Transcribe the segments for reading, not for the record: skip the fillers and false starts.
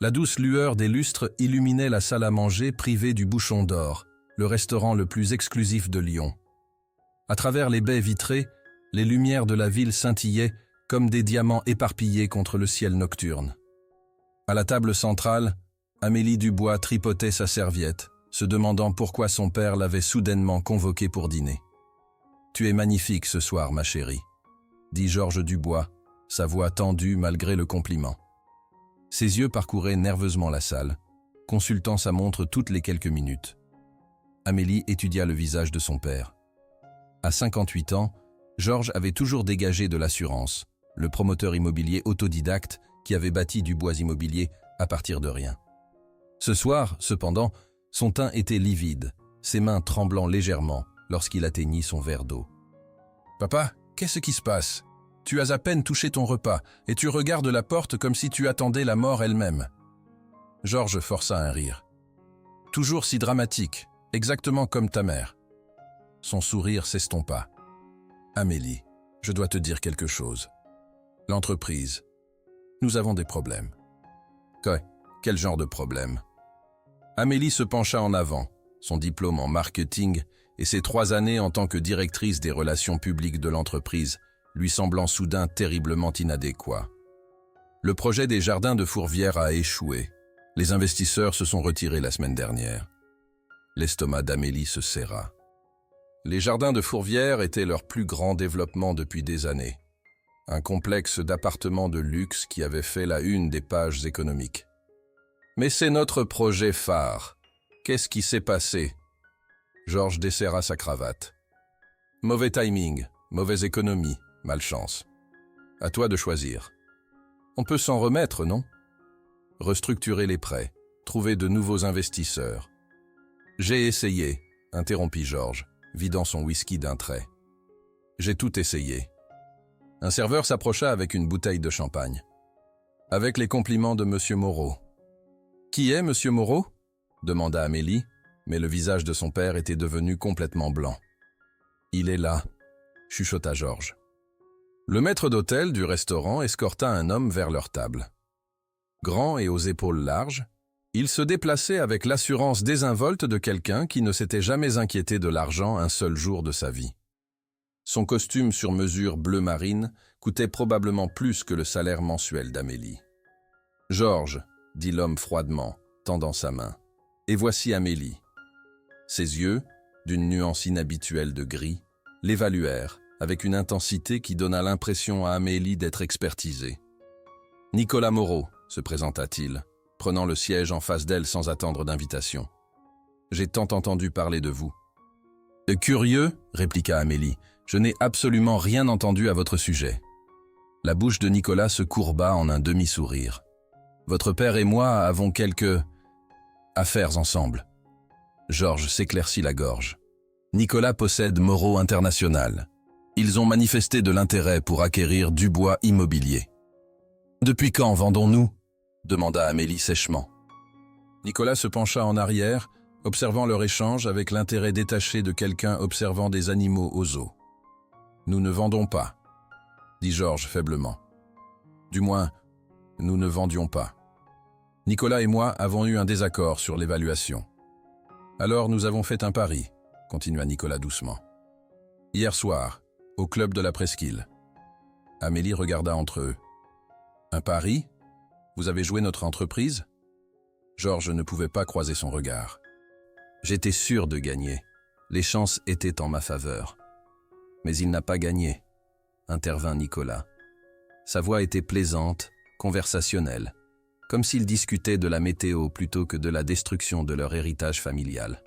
La douce lueur des lustres illuminait la salle à manger privée du Bouchon d'Or, le restaurant le plus exclusif de Lyon. À travers les baies vitrées, les lumières de la ville scintillaient comme des diamants éparpillés contre le ciel nocturne. À la table centrale, Amélie Dubois tripotait sa serviette, se demandant pourquoi son père l'avait soudainement convoquée pour dîner. « Tu es magnifique ce soir, ma chérie », dit Georges Dubois, sa voix tendue malgré le compliment. Ses yeux parcouraient nerveusement la salle, consultant sa montre toutes les quelques minutes. Amélie étudia le visage de son père. À 58 ans, Georges avait toujours dégagé de l'assurance, le promoteur immobilier autodidacte qui avait bâti Dubois Immobilier à partir de rien. Ce soir, cependant, son teint était livide, ses mains tremblant légèrement lorsqu'il atteignit son verre d'eau. « Papa, qu'est-ce qui se passe ? Tu as à peine touché ton repas et tu regardes la porte comme si tu attendais la mort elle-même. » Georges força un rire. « Toujours si dramatique, exactement comme ta mère. » Son sourire s'estompa. « Amélie, je dois te dire quelque chose. L'entreprise, nous avons des problèmes. » Quel genre de problème ? Amélie se pencha en avant, son diplôme en marketing et ses 3 années en tant que directrice des relations publiques de l'entreprise, lui semblant soudain terriblement inadéquat. Le projet des jardins de Fourvière a échoué. Les investisseurs se sont retirés la semaine dernière. L'estomac d'Amélie se serra. Les jardins de Fourvière étaient leur plus grand développement depuis des années. Un complexe d'appartements de luxe qui avait fait la une des pages économiques. Mais c'est notre projet phare. Qu'est-ce qui s'est passé ? Georges desserra sa cravate. Mauvais timing, mauvaise économie, malchance. À toi de choisir. On peut s'en remettre, non ? Restructurer les prêts, trouver de nouveaux investisseurs. J'ai essayé, interrompit Georges, vidant son whisky d'un trait. J'ai tout essayé. Un serveur s'approcha avec une bouteille de champagne. Avec les compliments de Monsieur Moreau. Qui est Monsieur Moreau ? Demanda Amélie, mais le visage de son père était devenu complètement blanc. Il est là, chuchota Georges. Le maître d'hôtel du restaurant escorta un homme vers leur table. Grand et aux épaules larges, il se déplaçait avec l'assurance désinvolte de quelqu'un qui ne s'était jamais inquiété de l'argent un seul jour de sa vie. Son costume sur mesure bleu marine coûtait probablement plus que le salaire mensuel d'Amélie. « Georges », dit l'homme froidement, tendant sa main. « Et voici Amélie. » Ses yeux, d'une nuance inhabituelle de gris, l'évaluèrent avec une intensité qui donna l'impression à Amélie d'être expertisée. « Nicolas Moreau », se présenta-t-il, prenant le siège en face d'elle sans attendre d'invitation. « J'ai tant entendu parler de vous. »« Curieux », répliqua Amélie, « je n'ai absolument rien entendu à votre sujet. » La bouche de Nicolas se courba en un demi-sourire. « Votre père et moi avons quelques affaires ensemble. » Georges s'éclaircit la gorge. « Nicolas possède Moreau International. Ils ont manifesté de l'intérêt pour acquérir Dubois Immobilier. »« Depuis quand vendons-nous » demanda Amélie sèchement. Nicolas se pencha en arrière, observant leur échange avec l'intérêt détaché de quelqu'un observant des animaux au zoo. « Nous ne vendons pas, » dit Georges faiblement. « Du moins, nous ne vendions pas. Nicolas et moi avons eu un désaccord sur l'évaluation. Alors nous avons fait un pari, » continua Nicolas doucement. « Hier soir, au club de la Presqu'île. » Amélie regarda entre eux. « Un pari ? Vous avez joué notre entreprise ?» Georges ne pouvait pas croiser son regard. « J'étais sûr de gagner. Les chances étaient en ma faveur. » « Mais il n'a pas gagné, » intervint Nicolas. Sa voix était plaisante, conversationnelle, comme s'ils discutaient de la météo plutôt que de la destruction de leur héritage familial.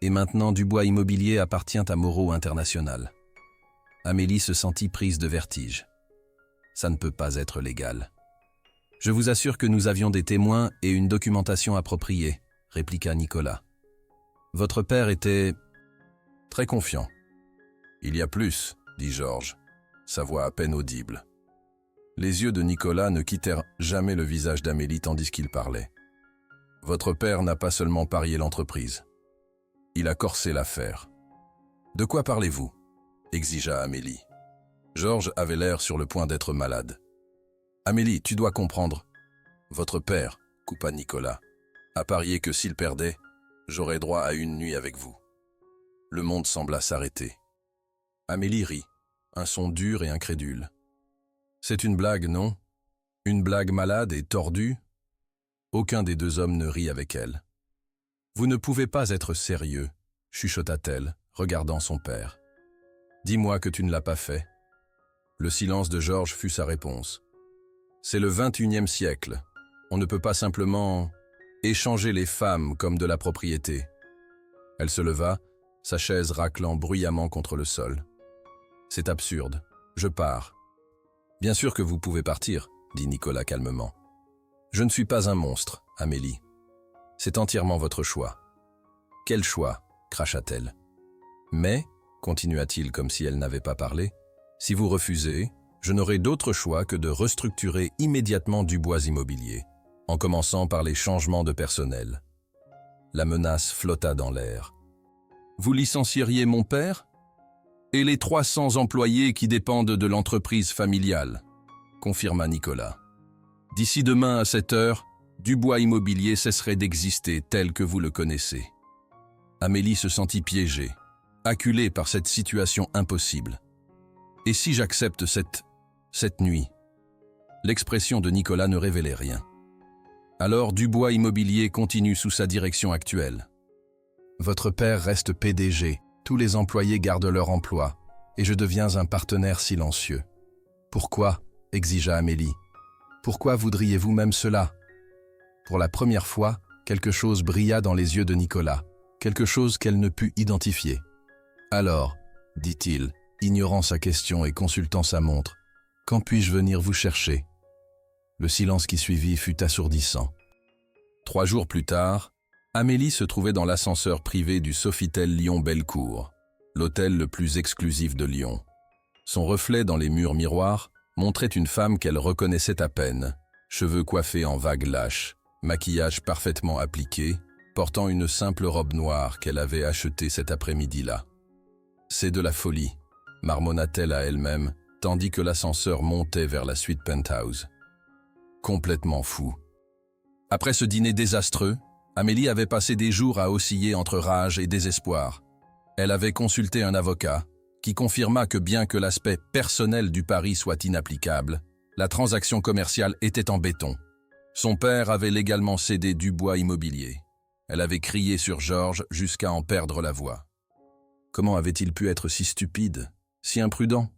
Et maintenant, Dubois Immobilier appartient à Moreau International. Amélie se sentit prise de vertige. Ça ne peut pas être légal. « Je vous assure que nous avions des témoins et une documentation appropriée, » répliqua Nicolas. « Votre père était très confiant. »« Il y a plus, » dit Georges, sa voix à peine audible. Les yeux de Nicolas ne quittèrent jamais le visage d'Amélie tandis qu'il parlait. « Votre père n'a pas seulement parié l'entreprise. Il a corsé l'affaire. »« De quoi parlez-vous » exigea Amélie. Georges avait l'air sur le point d'être malade. « Amélie, tu dois comprendre. Votre père, coupa Nicolas. À parier que s'il perdait, j'aurais droit à une nuit avec vous. Le monde sembla s'arrêter. Amélie rit, un son dur et incrédule. C'est une blague, non? Une blague malade et tordue? Aucun des deux hommes ne rit avec elle. Vous ne pouvez pas être sérieux, chuchota-t-elle, regardant son père. Dis-moi que tu ne l'as pas fait. Le silence de Georges fut sa réponse. C'est le 21e siècle. On ne peut pas simplement échanger les femmes comme de la propriété. Elle se leva, sa chaise raclant bruyamment contre le sol. C'est absurde. Je pars. Bien sûr que vous pouvez partir, dit Nicolas calmement. Je ne suis pas un monstre, Amélie. C'est entièrement votre choix. Quel choix, cracha-t-elle. Mais, continua-t-il comme si elle n'avait pas parlé, si vous refusez, je n'aurai d'autre choix que de restructurer immédiatement Dubois Immobilier, en commençant par les changements de personnel. La menace flotta dans l'air. Vous licencieriez mon père? Et les 300 employés qui dépendent de l'entreprise familiale, confirma Nicolas. D'ici demain à 7 heures, Dubois Immobilier cesserait d'exister tel que vous le connaissez. Amélie se sentit piégée, acculée par cette situation impossible. Et si j'accepte cette nuit? L'expression de Nicolas ne révélait rien. Alors Dubois Immobilier continue sous sa direction actuelle. Votre père reste PDG, tous les employés gardent leur emploi, et je deviens un partenaire silencieux. Pourquoi? Exigea Amélie. Pourquoi voudriez-vous même cela? Pour la première fois, quelque chose brilla dans les yeux de Nicolas, quelque chose qu'elle ne put identifier. Alors, dit-il, ignorant sa question et consultant sa montre, quand puis-je venir vous chercher? Le silence qui suivit fut assourdissant. 3 jours plus tard, Amélie se trouvait dans l'ascenseur privé du Sofitel Lyon-Bellecour, l'hôtel le plus exclusif de Lyon. Son reflet dans les murs miroirs montrait une femme qu'elle reconnaissait à peine, cheveux coiffés en vagues lâches, maquillage parfaitement appliqué, portant une simple robe noire qu'elle avait achetée cet après-midi-là. C'est de la folie, marmonna-t-elle à elle-même, tandis que l'ascenseur montait vers la suite penthouse. Complètement fou. Après ce dîner désastreux, Amélie avait passé des jours à osciller entre rage et désespoir. Elle avait consulté un avocat, qui confirma que bien que l'aspect personnel du pari soit inapplicable, la transaction commerciale était en béton. Son père avait légalement cédé Dubois Immobilier. Elle avait crié sur Georges jusqu'à en perdre la voix. Comment avait-il pu être si stupide, si imprudent,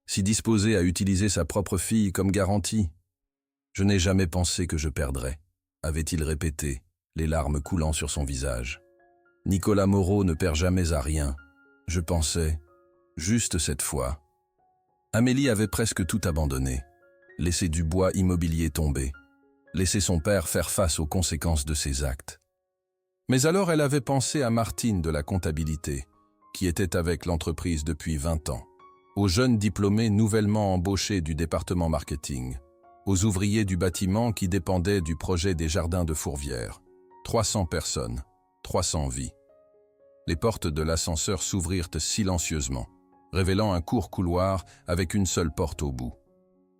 si disposé à utiliser sa propre fille comme garantie? Je n'ai jamais pensé que je perdrais, avait-il répété, les larmes coulant sur son visage. Nicolas Moreau ne perd jamais à rien. Je pensais, juste cette fois. Amélie avait presque tout abandonné, laissé Dubois Immobilier tomber, laissé son père faire face aux conséquences de ses actes. Mais alors elle avait pensé à Martine de la comptabilité, qui était avec l'entreprise depuis 20 ans, aux jeunes diplômés nouvellement embauchés du département marketing, aux ouvriers du bâtiment qui dépendaient du projet des jardins de Fourvière. 300 personnes, 300 vies. Les portes de l'ascenseur s'ouvrirent silencieusement, révélant un court couloir avec une seule porte au bout.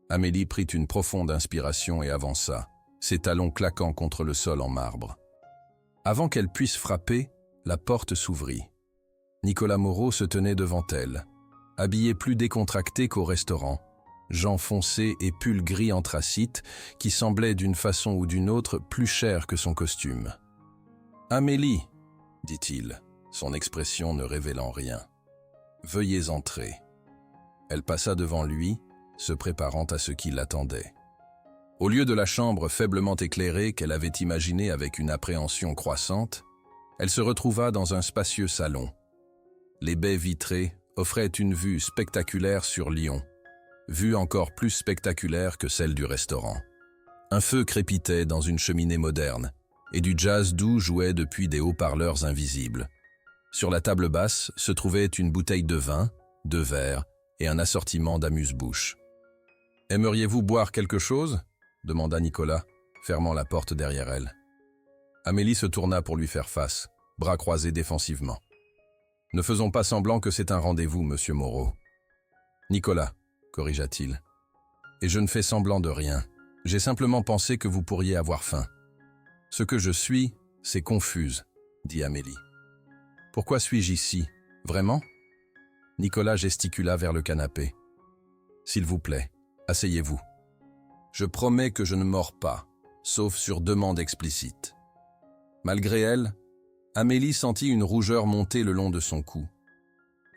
Amélie prit une profonde inspiration et avança, ses talons claquant contre le sol en marbre. Avant qu'elle puisse frapper, la porte s'ouvrit. Nicolas Moreau se tenait devant elle, habillé plus décontracté qu'au restaurant, gants foncés et pull gris anthracite qui semblait d'une façon ou d'une autre plus cher que son costume. « Amélie, dit-il, son expression ne révélant rien. « Veuillez entrer. » Elle passa devant lui, se préparant à ce qui l'attendait. Au lieu de la chambre faiblement éclairée qu'elle avait imaginée avec une appréhension croissante, elle se retrouva dans un spacieux salon. Les baies vitrées offraient une vue spectaculaire sur Lyon, vue encore plus spectaculaire que celle du restaurant. Un feu crépitait dans une cheminée moderne, et du jazz doux jouait depuis des haut-parleurs invisibles. Sur la table basse se trouvait une bouteille de vin, 2 verres et un assortiment d'amuse-bouche. « Aimeriez-vous boire quelque chose ?» demanda Nicolas, fermant la porte derrière elle. Amélie se tourna pour lui faire face, bras croisés défensivement. « Ne faisons pas semblant que c'est un rendez-vous, monsieur Moreau. »« Nicolas, corrigea-t-il. Et je ne fais semblant de rien. J'ai simplement pensé que vous pourriez avoir faim. Ce que je suis, c'est confuse, dit Amélie. Pourquoi suis-je ici? Vraiment? Nicolas gesticula vers le canapé. S'il vous plaît, asseyez-vous. Je promets que je ne mords pas, sauf sur demande explicite. Malgré elle, Amélie sentit une rougeur monter le long de son cou.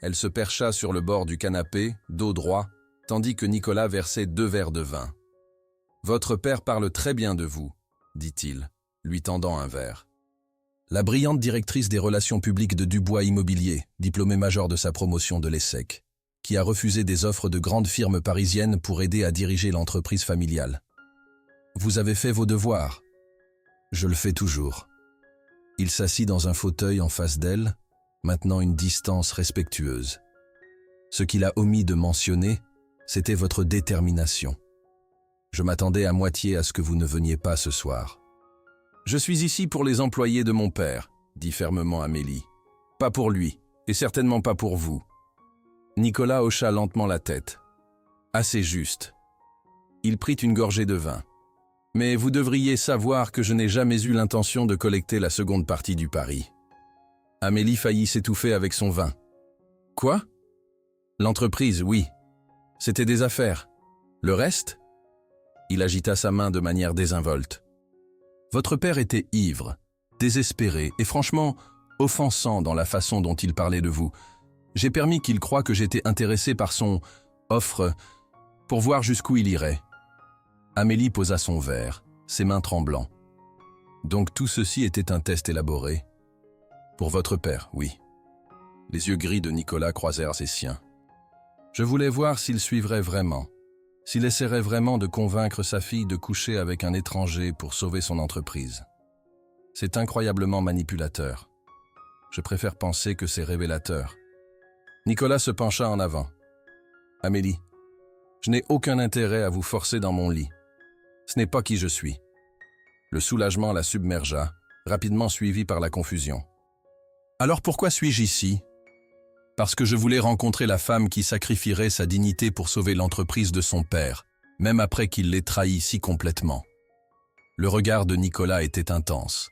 Elle se percha sur le bord du canapé, dos droit, tandis que Nicolas versait 2 verres de vin. « Votre père parle très bien de vous, » dit-il, lui tendant un verre. La brillante directrice des relations publiques de Dubois Immobilier, diplômée major de sa promotion de l'ESSEC, qui a refusé des offres de grandes firmes parisiennes pour aider à diriger l'entreprise familiale. « Vous avez fait vos devoirs. »« Je le fais toujours. » Il s'assit dans un fauteuil en face d'elle, maintenant une distance respectueuse. Ce qu'il a omis de mentionner, c'était votre détermination. Je m'attendais à moitié à ce que vous ne veniez pas ce soir. Je suis ici pour les employés de mon père, dit fermement Amélie. Pas pour lui, et certainement pas pour vous. Nicolas hocha lentement la tête. Assez juste. Il prit une gorgée de vin. Mais vous devriez savoir que je n'ai jamais eu l'intention de collecter la seconde partie du pari. Amélie faillit s'étouffer avec son vin. Quoi? L'entreprise, oui. C'était des affaires. Le reste? Il agita sa main de manière désinvolte. Votre père était ivre, désespéré et franchement offensant dans la façon dont il parlait de vous. J'ai permis qu'il croie que j'étais intéressé par son offre pour voir jusqu'où il irait. Amélie posa son verre, ses mains tremblant. Donc tout ceci était un test élaboré. Pour votre père, oui. Les yeux gris de Nicolas croisèrent ses siens. Je voulais voir s'il suivrait vraiment, s'il essaierait vraiment de convaincre sa fille de coucher avec un étranger pour sauver son entreprise. C'est incroyablement manipulateur. Je préfère penser que c'est révélateur. Nicolas se pencha en avant. Amélie, je n'ai aucun intérêt à vous forcer dans mon lit. Ce n'est pas qui je suis. Le soulagement la submergea, rapidement suivi par la confusion. Alors pourquoi suis-je ici? Parce que je voulais rencontrer la femme qui sacrifierait sa dignité pour sauver l'entreprise de son père, même après qu'il l'ait trahi si complètement. Le regard de Nicolas était intense.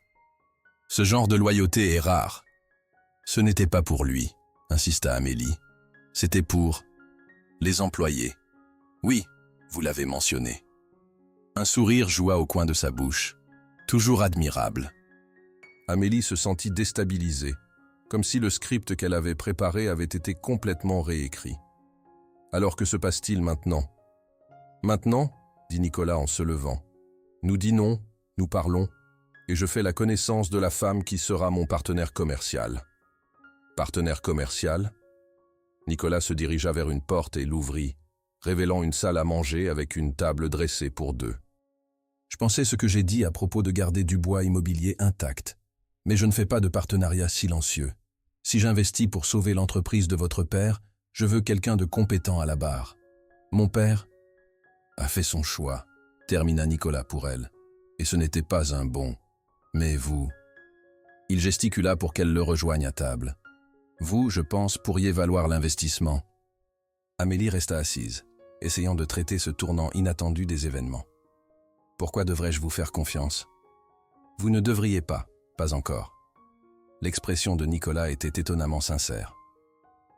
Ce genre de loyauté est rare. Ce n'était pas pour lui, insista Amélie. C'était pour les employés. Oui, vous l'avez mentionné. Un sourire joua au coin de sa bouche. Toujours admirable. Amélie se sentit déstabilisée, comme si le script qu'elle avait préparé avait été complètement réécrit. Alors que se passe-t-il maintenant? Maintenant, dit Nicolas en se levant, nous dînons, nous parlons, et je fais la connaissance de la femme qui sera mon partenaire commercial. Partenaire commercial? Nicolas se dirigea vers une porte et l'ouvrit, révélant une salle à manger avec une table dressée pour 2. Je pensais ce que j'ai dit à propos de garder Dubois Immobilier intact. Mais je ne fais pas de partenariat silencieux. Si j'investis pour sauver l'entreprise de votre père, je veux quelqu'un de compétent à la barre. Mon père a fait son choix, termina Nicolas pour elle. Et ce n'était pas un bon. Mais vous... Il gesticula pour qu'elle le rejoigne à table. Vous, je pense, pourriez valoir l'investissement. Amélie resta assise, essayant de traiter ce tournant inattendu des événements. Pourquoi devrais-je vous faire confiance? Vous ne devriez pas encore. L'expression de Nicolas était étonnamment sincère.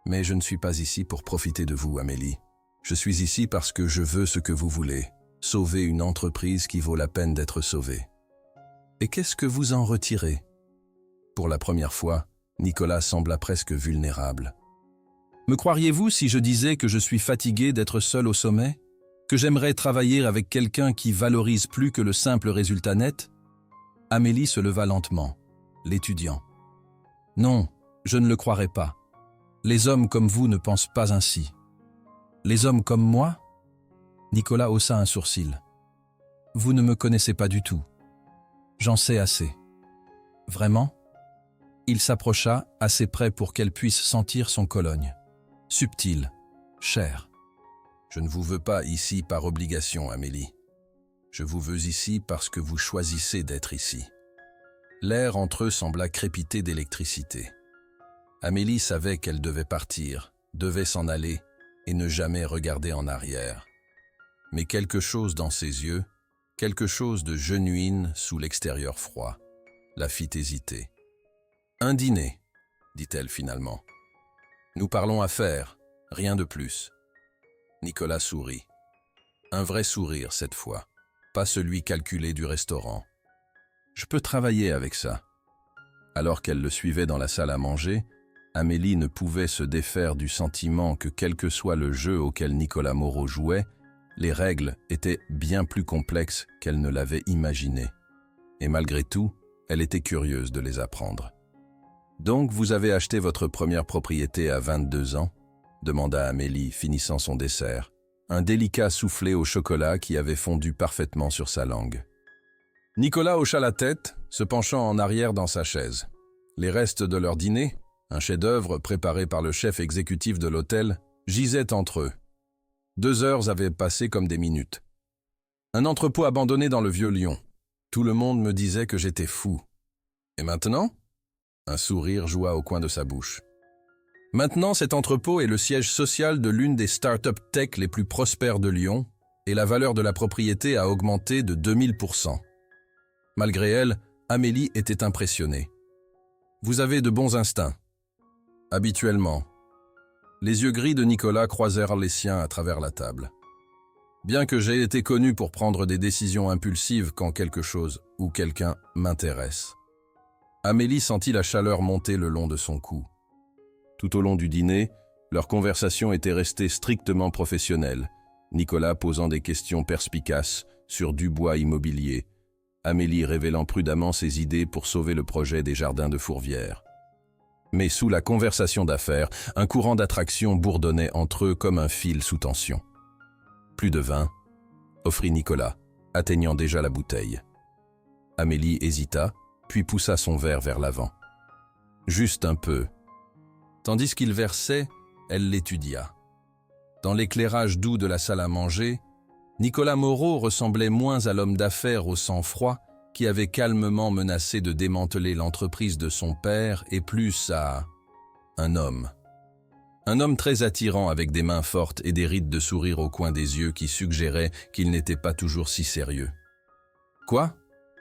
Mais je ne suis pas ici pour profiter de vous, Amélie. Je suis ici parce que je veux ce que vous voulez, sauver une entreprise qui vaut la peine d'être sauvée. Et qu'est-ce que vous en retirez? Pour la première fois, Nicolas sembla presque vulnérable. Me croiriez-vous si je disais que je suis fatigué d'être seul au sommet? Que j'aimerais travailler avec quelqu'un qui valorise plus que le simple résultat net? Amélie se leva lentement, l'étudiant. Non, je ne le croirais pas. Les hommes comme vous ne pensent pas ainsi. Les hommes comme moi? Nicolas haussa un sourcil. Vous ne me connaissez pas du tout. J'en sais assez. Vraiment? Il s'approcha, assez près pour qu'elle puisse sentir son cologne. Subtil, cher. Je ne vous veux pas ici par obligation, Amélie. Je vous veux ici parce que vous choisissez d'être ici. L'air entre eux sembla crépiter d'électricité. Amélie savait qu'elle devait partir, devait s'en aller et ne jamais regarder en arrière. Mais quelque chose dans ses yeux, Quelque chose de genuine sous l'extérieur froid la fit hésiter. « Un dîner, dit-elle finalement. Nous parlons affaires, rien de plus. » Nicolas sourit. Un vrai sourire cette fois, pas celui calculé du restaurant. « Je peux travailler avec ça. » Alors qu'elle le suivait dans la salle à manger, Amélie ne pouvait se défaire du sentiment que quel que soit le jeu auquel Nicolas Moreau jouait, les règles étaient bien plus complexes qu'elle ne l'avait imaginé. Et malgré tout, elle était curieuse de les apprendre. « Donc vous avez acheté votre première propriété à 22 ans ?» demanda Amélie, finissant son dessert, un délicat soufflé au chocolat qui avait fondu parfaitement sur sa langue. Nicolas hocha la tête, se penchant en arrière dans sa chaise. Les restes de leur dîner, un chef-d'œuvre préparé par le chef exécutif de l'hôtel, gisaient entre eux. 2 heures avaient passé comme des minutes. Un entrepôt abandonné dans le vieux Lyon. Tout le monde me disait que j'étais fou. Et maintenant ? Un sourire joua au coin de sa bouche. Maintenant, cet entrepôt est le siège social de l'une des start-up tech les plus prospères de Lyon, et la valeur de la propriété a augmenté de 2000%. Malgré elle, Amélie était impressionnée. Vous avez de bons instincts. Habituellement. Les yeux gris de Nicolas croisèrent les siens à travers la table. Bien que j'ai été connu pour prendre des décisions impulsives quand quelque chose ou quelqu'un m'intéresse. Amélie sentit la chaleur monter le long de son cou. Tout au long du dîner, leur conversation était restée strictement professionnelle, Nicolas posant des questions perspicaces sur Dubois Immobilier, Amélie révélant prudemment ses idées pour sauver le projet des jardins de Fourvière. Mais sous la conversation d'affaires, un courant d'attraction bourdonnait entre eux comme un fil sous tension. Plus de vin, offrit Nicolas, atteignant déjà la bouteille. Amélie hésita, puis poussa son verre vers l'avant. Juste un peu. Tandis qu'il versait, elle l'étudia. Dans l'éclairage doux de la salle à manger, Nicolas Moreau ressemblait moins à l'homme d'affaires au sang-froid qui avait calmement menacé de démanteler l'entreprise de son père et plus à un homme. Un homme très attirant avec des mains fortes et des rides de sourire au coin des yeux qui suggéraient qu'il n'était pas toujours si sérieux. « Quoi ?»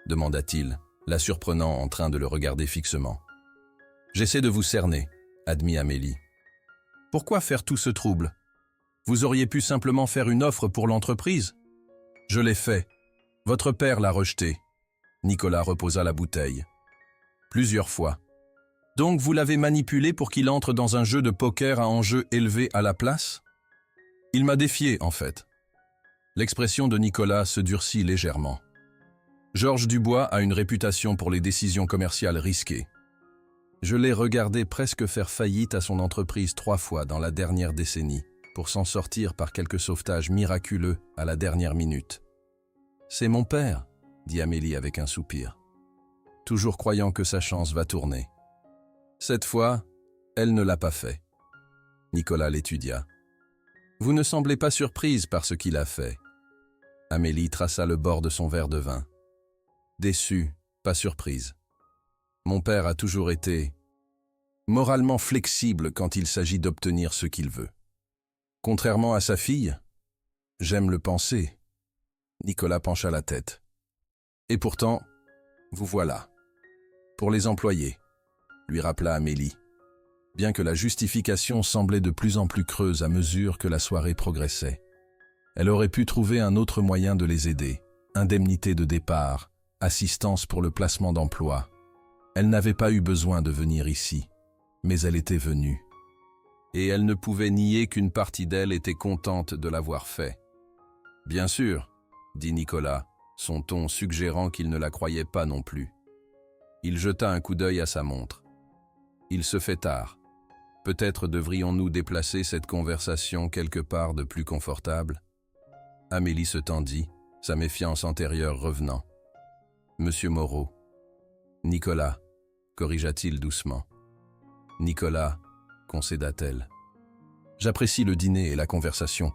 demanda-t-il, la surprenant en train de le regarder fixement. « J'essaie de vous cerner », admit Amélie. « Pourquoi faire tout ce trouble ? Vous auriez pu simplement faire une offre pour l'entreprise. Je l'ai fait. Votre père l'a rejeté. » Nicolas reposa la bouteille. « Plusieurs fois. Donc vous l'avez manipulé pour qu'il entre dans un jeu de poker à enjeu élevé à la place ? Il m'a défié, en fait. » L'expression de Nicolas se durcit légèrement. Georges Dubois a une réputation pour les décisions commerciales risquées. Je l'ai regardé presque faire faillite à son entreprise 3 fois dans la dernière décennie, pour s'en sortir par quelques sauvetages miraculeux à la dernière minute. « C'est mon père », dit Amélie avec un soupir, toujours croyant que sa chance va tourner. Cette fois, elle ne l'a pas fait. Nicolas l'étudia. « Vous ne semblez pas surprise par ce qu'il a fait. » Amélie traça le bord de son verre de vin. Déçue, pas surprise. Mon père a toujours été moralement flexible quand il s'agit d'obtenir ce qu'il veut. Contrairement à sa fille, j'aime le penser. Nicolas pencha la tête. Et pourtant, vous voilà. Pour les employés, lui rappela Amélie, bien que la justification semblait de plus en plus creuse à mesure que la soirée progressait. Elle aurait pu trouver un autre moyen de les aider, indemnité de départ, assistance pour le placement d'emploi. Elle n'avait pas eu besoin de venir ici, mais elle était venue. Et elle ne pouvait nier qu'une partie d'elle était contente de l'avoir fait. « Bien sûr, » dit Nicolas, son ton suggérant qu'il ne la croyait pas non plus. Il jeta un coup d'œil à sa montre. « Il se fait tard. Peut-être devrions-nous déplacer cette conversation quelque part de plus confortable ?» Amélie se tendit, sa méfiance antérieure revenant. « Monsieur Moreau. »« Nicolas » corrigea-t-il doucement. « Nicolas » concéda-t-elle. « J'apprécie le dîner et la conversation,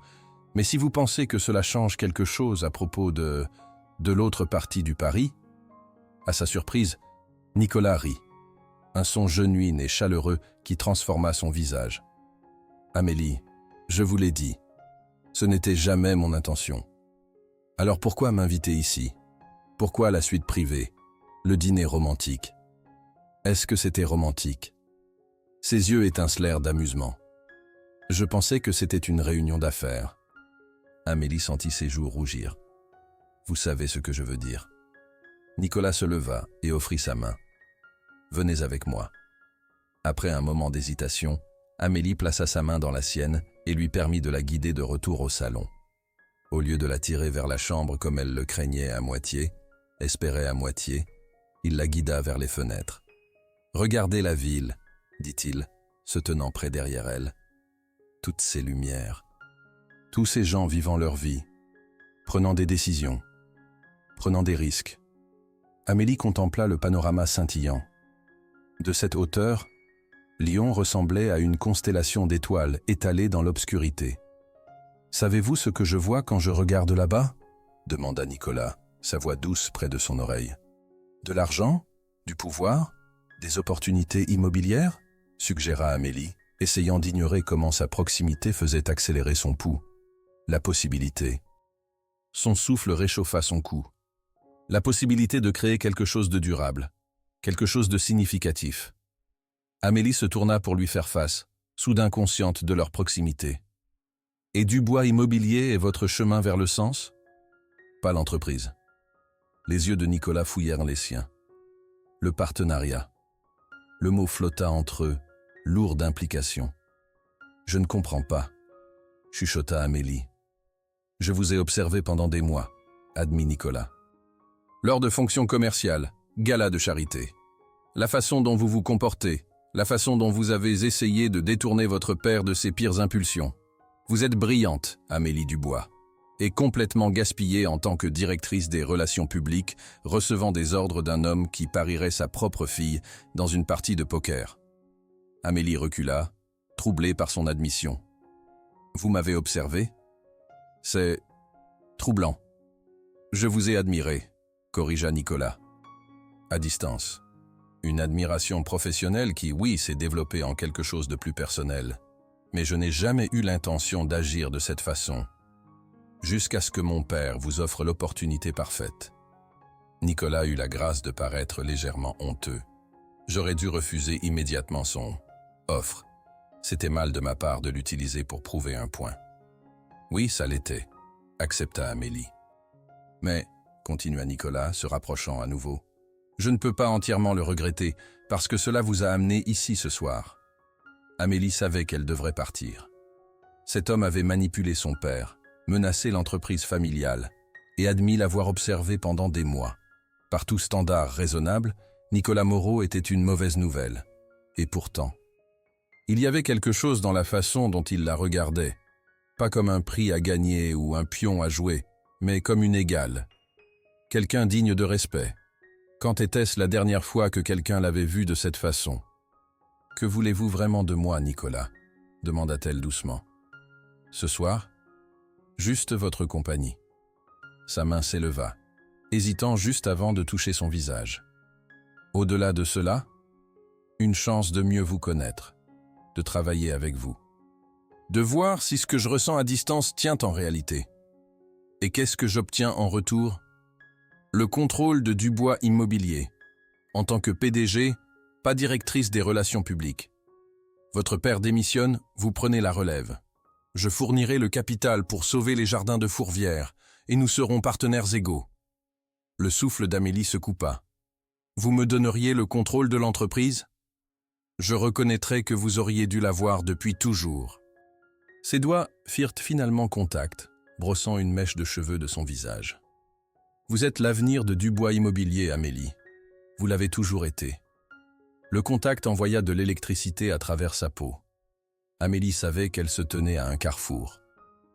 mais si vous pensez que cela change quelque chose à propos de l'autre partie du pari ?» À sa surprise, Nicolas rit, un son genuin et chaleureux qui transforma son visage. « Amélie, je vous l'ai dit, ce n'était jamais mon intention. Alors pourquoi m'inviter ici? Pourquoi la suite privée? Le dîner romantique? Est-ce que c'était romantique? Ses yeux étincelèrent d'amusement. Je pensais que c'était une réunion d'affaires. Amélie sentit ses joues rougir. Vous savez ce que je veux dire. Nicolas se leva et offrit sa main. Venez avec moi. Après un moment d'hésitation, Amélie plaça sa main dans la sienne et lui permit de la guider de retour au salon. Au lieu de la tirer vers la chambre comme elle le craignait à moitié, espérait à moitié, il la guida vers les fenêtres. « Regardez la ville », dit-il, se tenant près derrière elle. Toutes ces lumières, tous ces gens vivant leur vie, prenant des décisions, prenant des risques. Amélie contempla le panorama scintillant. De cette hauteur, Lyon ressemblait à une constellation d'étoiles étalées dans l'obscurité. « Savez-vous ce que je vois quand je regarde là-bas » demanda Nicolas, sa voix douce près de son oreille. « De l'argent? Du pouvoir? Des opportunités immobilières ?» suggéra Amélie, essayant d'ignorer comment sa proximité faisait accélérer son pouls. La possibilité. Son souffle réchauffa son cou. La possibilité de créer quelque chose de durable, quelque chose de significatif. Amélie se tourna pour lui faire face, soudain consciente de leur proximité. « Et Dubois Immobilier est votre chemin vers le sens ?» Pas l'entreprise. Les yeux de Nicolas fouillèrent les siens. Le partenariat. Le mot flotta entre eux, lourd d'implications. « Je ne comprends pas », chuchota Amélie. « Je vous ai observé pendant des mois », admit Nicolas. « Lors de fonctions commerciales, gala de charité. La façon dont vous vous comportez, la façon dont vous avez essayé de détourner votre père de ses pires impulsions. Vous êtes brillante, Amélie Dubois, et complètement gaspillée en tant que directrice des relations publiques, recevant des ordres d'un homme qui parierait sa propre fille dans une partie de poker. » Amélie recula, troublée par son admission. « Vous m'avez observé ? C'est troublant. Je vous ai admiré, » corrigea Nicolas. À distance. Une admiration professionnelle qui, oui, s'est développée en quelque chose de plus personnel. Mais je n'ai jamais eu l'intention d'agir de cette façon. Jusqu'à ce que mon père vous offre l'opportunité parfaite. Nicolas eut la grâce de paraître légèrement honteux. J'aurais dû refuser immédiatement son offre. C'était mal de ma part de l'utiliser pour prouver un point. Oui, ça l'était, accepta Amélie. Mais, continua Nicolas, se rapprochant à nouveau, je ne peux pas entièrement le regretter, parce que cela vous a amené ici ce soir. Amélie savait qu'elle devrait partir. Cet homme avait manipulé son père, menacé l'entreprise familiale, et admis l'avoir observé pendant des mois. Par tout standard raisonnable, Nicolas Moreau était une mauvaise nouvelle. Et pourtant, il y avait quelque chose dans la façon dont il la regardait, pas comme un prix à gagner ou un pion à jouer, mais comme une égale. Quelqu'un digne de respect. Quand était-ce la dernière fois que quelqu'un l'avait vue de cette façon? « Que voulez-vous vraiment de moi, Nicolas » demanda-t-elle doucement. « Ce soir ?»« Juste votre compagnie. » Sa main s'éleva, hésitant juste avant de toucher son visage. « Au-delà de cela, une chance de mieux vous connaître, de travailler avec vous, de voir si ce que je ressens à distance tient en réalité. Et qu'est-ce que j'obtiens en retour? Le contrôle de Dubois Immobilier. En tant que PDG, pas directrice des relations publiques. Votre père démissionne, vous prenez la relève. Je fournirai le capital pour sauver les jardins de Fourvière, et nous serons partenaires égaux. » Le souffle d'Amélie se coupa. « Vous me donneriez le contrôle de l'entreprise? Je reconnaîtrais que vous auriez dû l'avoir depuis toujours. » Ses doigts firent finalement contact, brossant une mèche de cheveux de son visage. « Vous êtes l'avenir de Dubois Immobilier, Amélie. Vous l'avez toujours été. » Le contact envoya de l'électricité à travers sa peau. Amélie savait qu'elle se tenait à un carrefour.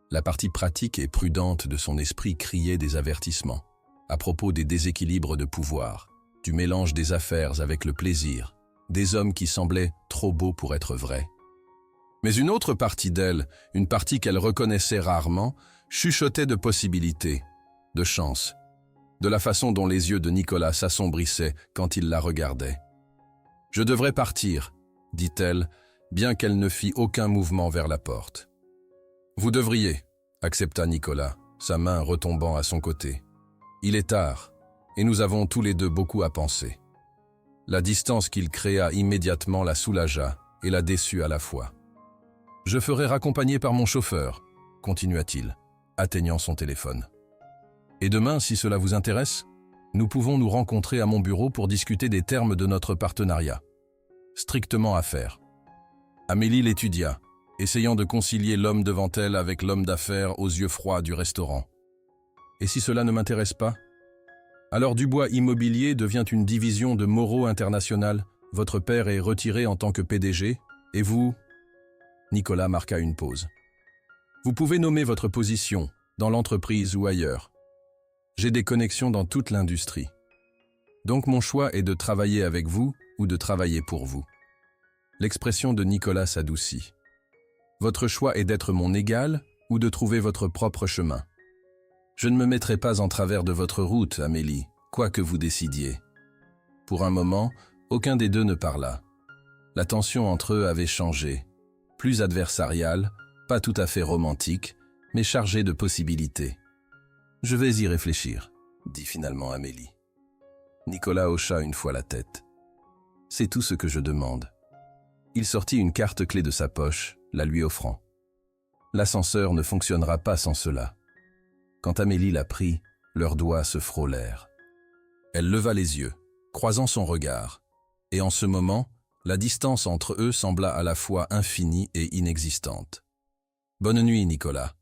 La partie pratique et prudente de son esprit criait des avertissements, à propos des déséquilibres de pouvoir, du mélange des affaires avec le plaisir, des hommes qui semblaient trop beaux pour être vrais. Mais une autre partie d'elle, une partie qu'elle reconnaissait rarement, chuchotait de possibilités, de chances, de la façon dont les yeux de Nicolas s'assombrissaient quand il la regardait. « Je devrais partir, » dit-elle, bien qu'elle ne fît aucun mouvement vers la porte. « Vous devriez, » accepta Nicolas, sa main retombant à son côté. Il est tard, et nous avons tous les deux beaucoup à penser. La distance qu'il créa immédiatement la soulagea et la déçut à la fois. « Je ferai raccompagner par mon chauffeur », continua-t-il, atteignant son téléphone. « Et demain, si cela vous intéresse, nous pouvons nous rencontrer à mon bureau pour discuter des termes de notre partenariat. Strictement à faire. » Amélie l'étudia, essayant de concilier l'homme devant elle avec l'homme d'affaires aux yeux froids du restaurant. « Et si cela ne m'intéresse pas ? Alors Dubois Immobilier devient une division de Moreau International, votre père est retiré en tant que PDG, et vous… » Nicolas marqua une pause. « Vous pouvez nommer votre position, dans l'entreprise ou ailleurs. J'ai des connexions dans toute l'industrie. Donc mon choix est de travailler avec vous ou de travailler pour vous. » L'expression de Nicolas s'adoucit. « Votre choix est d'être mon égal ou de trouver votre propre chemin. Je ne me mettrai pas en travers de votre route, Amélie, quoi que vous décidiez. » Pour un moment, aucun des deux ne parla. La tension entre eux avait changé. Plus adversariale, pas tout à fait romantique, mais chargée de possibilités. « Je vais y réfléchir », dit finalement Amélie. Nicolas hocha une fois la tête. « C'est tout ce que je demande. » Il sortit une carte clé de sa poche, la lui offrant. « L'ascenseur ne fonctionnera pas sans cela. » Quand Amélie la prit, leurs doigts se frôlèrent. Elle leva les yeux, croisant son regard, et en ce moment, la distance entre eux sembla à la fois infinie et inexistante. « Bonne nuit, Nicolas, »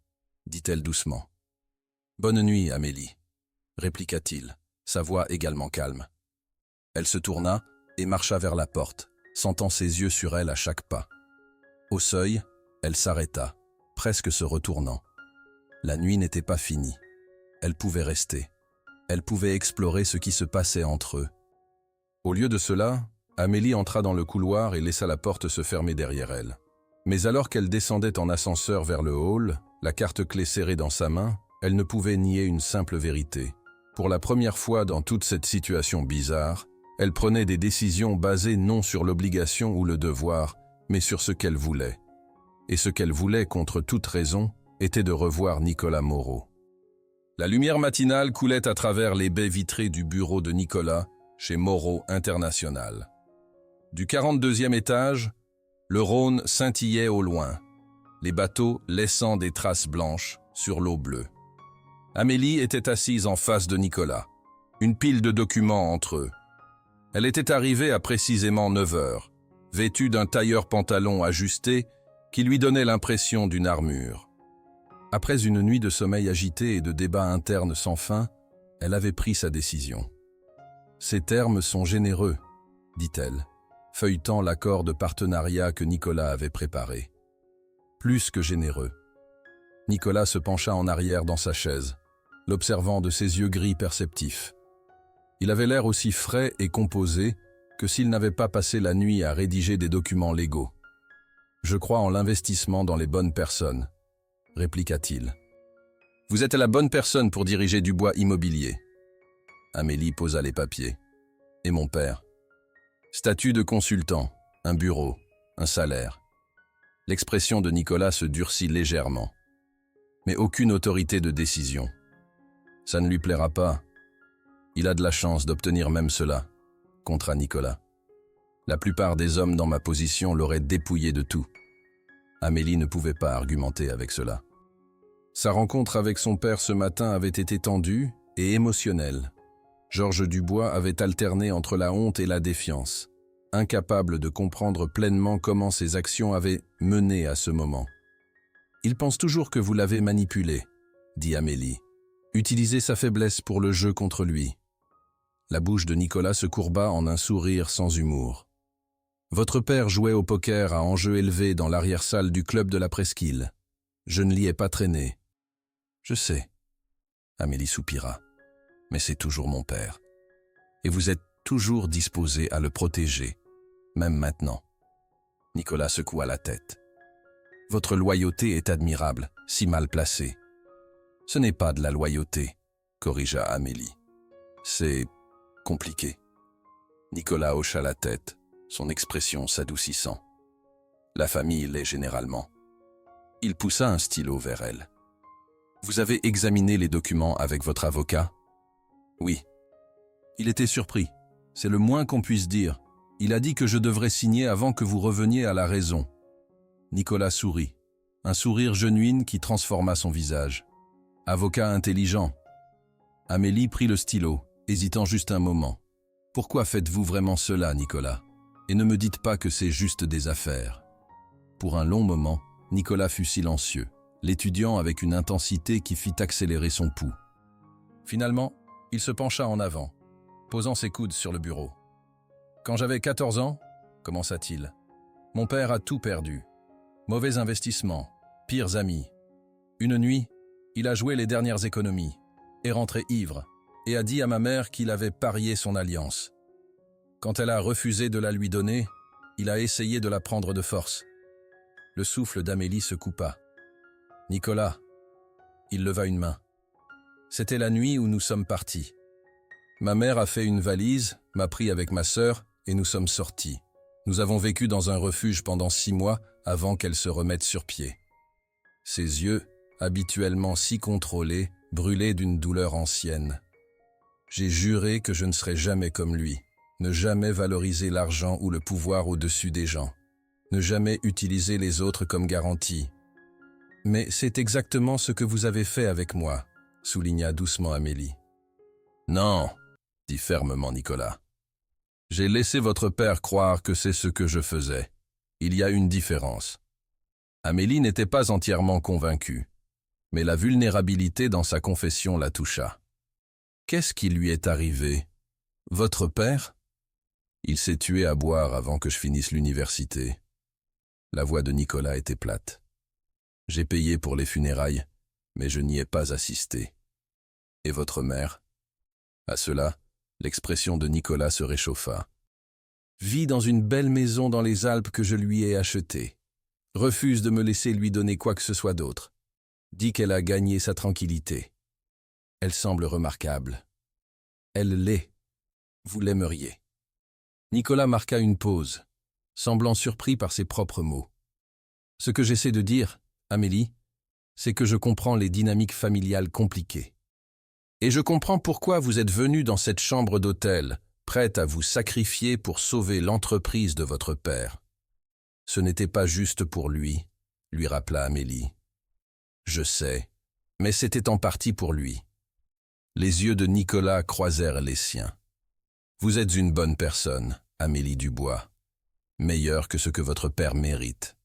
dit-elle doucement. « Bonne nuit, Amélie, » répliqua-t-il, sa voix également calme. Elle se tourna et marcha vers la porte, sentant ses yeux sur elle à chaque pas. Au seuil, elle s'arrêta, presque se retournant. La nuit n'était pas finie. Elle pouvait rester. Elle pouvait explorer ce qui se passait entre eux. Au lieu de cela, Amélie entra dans le couloir et laissa la porte se fermer derrière elle. Mais alors qu'elle descendait en ascenseur vers le hall, la carte clé serrée dans sa main, elle ne pouvait nier une simple vérité. Pour la première fois dans toute cette situation bizarre, elle prenait des décisions basées non sur l'obligation ou le devoir, mais sur ce qu'elle voulait. Et ce qu'elle voulait, contre toute raison, était de revoir Nicolas Moreau. La lumière matinale coulait à travers les baies vitrées du bureau de Nicolas chez Moreau International. Du 42e étage, le Rhône scintillait au loin, les bateaux laissant des traces blanches sur l'eau bleue. Amélie était assise en face de Nicolas, une pile de documents entre eux. Elle était arrivée à précisément 9 heures, vêtue d'un tailleur-pantalon ajusté qui lui donnait l'impression d'une armure. Après une nuit de sommeil agité et de débats internes sans fin, elle avait pris sa décision. « Ces termes sont généreux », dit-elle, feuilletant l'accord de partenariat que Nicolas avait préparé. Plus que généreux. Nicolas se pencha en arrière dans sa chaise, l'observant de ses yeux gris perceptifs. Il avait l'air aussi frais et composé que s'il n'avait pas passé la nuit à rédiger des documents légaux. « Je crois en l'investissement dans les bonnes personnes », répliqua-t-il. « Vous êtes la bonne personne pour diriger Dubois Immobilier. » Amélie posa les papiers. « Et mon père ?»« Statut de consultant, un bureau, un salaire. » L'expression de Nicolas se durcit légèrement. « Mais aucune autorité de décision. Ça ne lui plaira pas. Il a de la chance d'obtenir même cela, » contra Nicolas. « La plupart des hommes dans ma position l'auraient dépouillé de tout. » Amélie ne pouvait pas argumenter avec cela. Sa rencontre avec son père ce matin avait été tendue et émotionnelle. Georges Dubois avait alterné entre la honte et la défiance, incapable de comprendre pleinement comment ses actions avaient mené à ce moment. « Il pense toujours que vous l'avez manipulé, » dit Amélie. « Utilisez sa faiblesse pour le jeu contre lui. » La bouche de Nicolas se courba en un sourire sans humour. « Votre père jouait au poker à enjeu élevé dans l'arrière-salle du club de la Presqu'île. Je ne l'y ai pas traîné. » « Je sais. » Amélie soupira. « Mais c'est toujours mon père. Et vous êtes toujours disposé à le protéger, même maintenant. » Nicolas secoua la tête. « Votre loyauté est admirable, si mal placée. »« Ce n'est pas de la loyauté, » corrigea Amélie. « C'est compliqué. » Nicolas hocha la tête, son expression s'adoucissant. « La famille l'est généralement. » Il poussa un stylo vers elle. « Vous avez examiné les documents avec votre avocat? Oui. Il était surpris. C'est le moins qu'on puisse dire. Il a dit que je devrais signer avant que vous reveniez à la raison. Nicolas sourit. Un sourire genuin qui transforma son visage. Avocat intelligent. Amélie prit le stylo, hésitant juste un moment. Pourquoi faites-vous vraiment cela, Nicolas? Et ne me dites pas que c'est juste des affaires. Pour un long moment, Nicolas fut silencieux, l'étudiant avec une intensité qui fit accélérer son pouls. Finalement, il se pencha en avant, posant ses coudes sur le bureau. Quand j'avais 14 ans, commença-t-il, mon père a tout perdu. Mauvais investissement, pires amis. Une nuit, il a joué les dernières économies, est rentré ivre, et a dit à ma mère qu'il avait parié son alliance. Quand elle a refusé de la lui donner, il a essayé de la prendre de force. Le souffle d'Amélie se coupa. « Nicolas !» Il leva une main. C'était la nuit où nous sommes partis. Ma mère a fait une valise, m'a pris avec ma sœur, et nous sommes sortis. Nous avons vécu dans un refuge pendant 6 mois avant qu'elle se remette sur pied. Ses yeux, habituellement si contrôlés, brûlaient d'une douleur ancienne. J'ai juré que je ne serais jamais comme lui, ne jamais valoriser l'argent ou le pouvoir au-dessus des gens, ne jamais utiliser les autres comme garantie. Mais c'est exactement ce que vous avez fait avec moi, souligna doucement Amélie. Non, dit fermement Nicolas. J'ai laissé votre père croire que c'est ce que je faisais. Il y a une différence. Amélie n'était pas entièrement convaincue, mais la vulnérabilité dans sa confession la toucha. Qu'est-ce qui lui est arrivé? Votre père? Il s'est tué à boire avant que je finisse l'université. La voix de Nicolas était plate. J'ai payé pour les funérailles, mais je n'y ai pas assisté. Et votre mère? À cela, l'expression de Nicolas se réchauffa. Vit dans une belle maison dans les Alpes que je lui ai achetée. Refuse de me laisser lui donner quoi que ce soit d'autre. Dit qu'elle a gagné sa tranquillité. Elle semble remarquable. Elle l'est. Vous l'aimeriez. Nicolas marqua une pause, semblant surpris par ses propres mots. Ce que j'essaie de dire, Amélie, c'est que je comprends les dynamiques familiales compliquées. Et je comprends pourquoi vous êtes venue dans cette chambre d'hôtel, prête à vous sacrifier pour sauver l'entreprise de votre père. Ce n'était pas juste pour lui rappela Amélie. Je sais, mais c'était en partie pour lui. Les yeux de Nicolas croisèrent les siens. Vous êtes une bonne personne, Amélie Dubois, meilleure que ce que votre père mérite.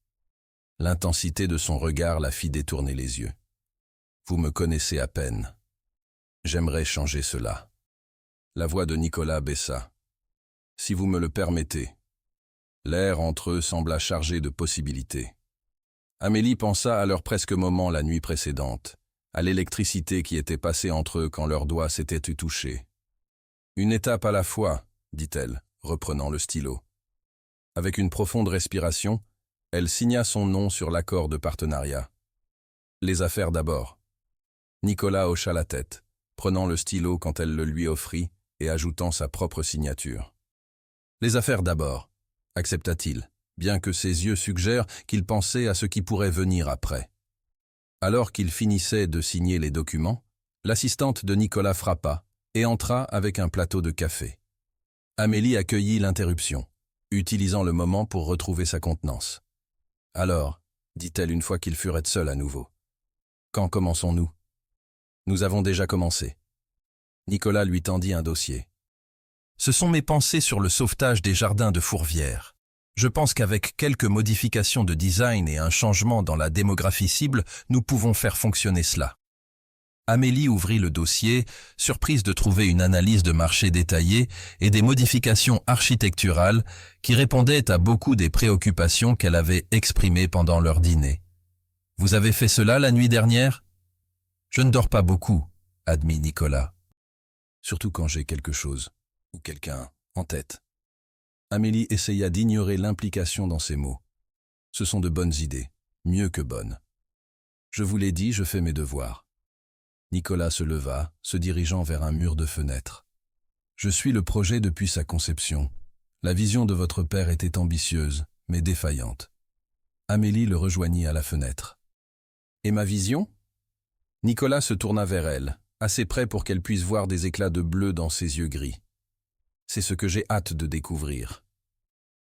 L'intensité de son regard la fit détourner les yeux. Vous me connaissez à peine. J'aimerais changer cela. La voix de Nicolas baissa. Si vous me le permettez. L'air entre eux sembla chargé de possibilités. Amélie pensa à leur presque moment la nuit précédente, à l'électricité qui était passée entre eux quand leurs doigts s'étaient touchés. Une étape à la fois, dit-elle, reprenant le stylo. Avec une profonde respiration, elle signa son nom sur l'accord de partenariat. Les affaires d'abord. Nicolas hocha la tête, prenant le stylo quand elle le lui offrit et ajoutant sa propre signature. Les affaires d'abord, accepta-t-il, bien que ses yeux suggèrent qu'il pensait à ce qui pourrait venir après. Alors qu'il finissait de signer les documents, l'assistante de Nicolas frappa et entra avec un plateau de café. Amélie accueillit l'interruption, utilisant le moment pour retrouver sa contenance. « Alors, dit-elle une fois qu'ils furent seuls à nouveau, quand commençons-nous ? Nous avons déjà commencé. » Nicolas lui tendit un dossier. « Ce sont mes pensées sur le sauvetage des jardins de Fourvière. Je pense qu'avec quelques modifications de design et un changement dans la démographie cible, nous pouvons faire fonctionner cela. » Amélie ouvrit le dossier, surprise de trouver une analyse de marché détaillée et des modifications architecturales qui répondaient à beaucoup des préoccupations qu'elle avait exprimées pendant leur dîner. « Vous avez fait cela la nuit dernière ?»« Je ne dors pas beaucoup, » admit Nicolas. « Surtout quand j'ai quelque chose, ou quelqu'un, en tête. » Amélie essaya d'ignorer l'implication dans ses mots. « Ce sont de bonnes idées, mieux que bonnes. Je vous l'ai dit, je fais mes devoirs. » Nicolas se leva, se dirigeant vers un mur de fenêtre. « Je suis le projet depuis sa conception. La vision de votre père était ambitieuse, mais défaillante. » Amélie le rejoignit à la fenêtre. « Et ma vision » Nicolas se tourna vers elle, assez près pour qu'elle puisse voir des éclats de bleu dans ses yeux gris. C'est ce que j'ai hâte de découvrir.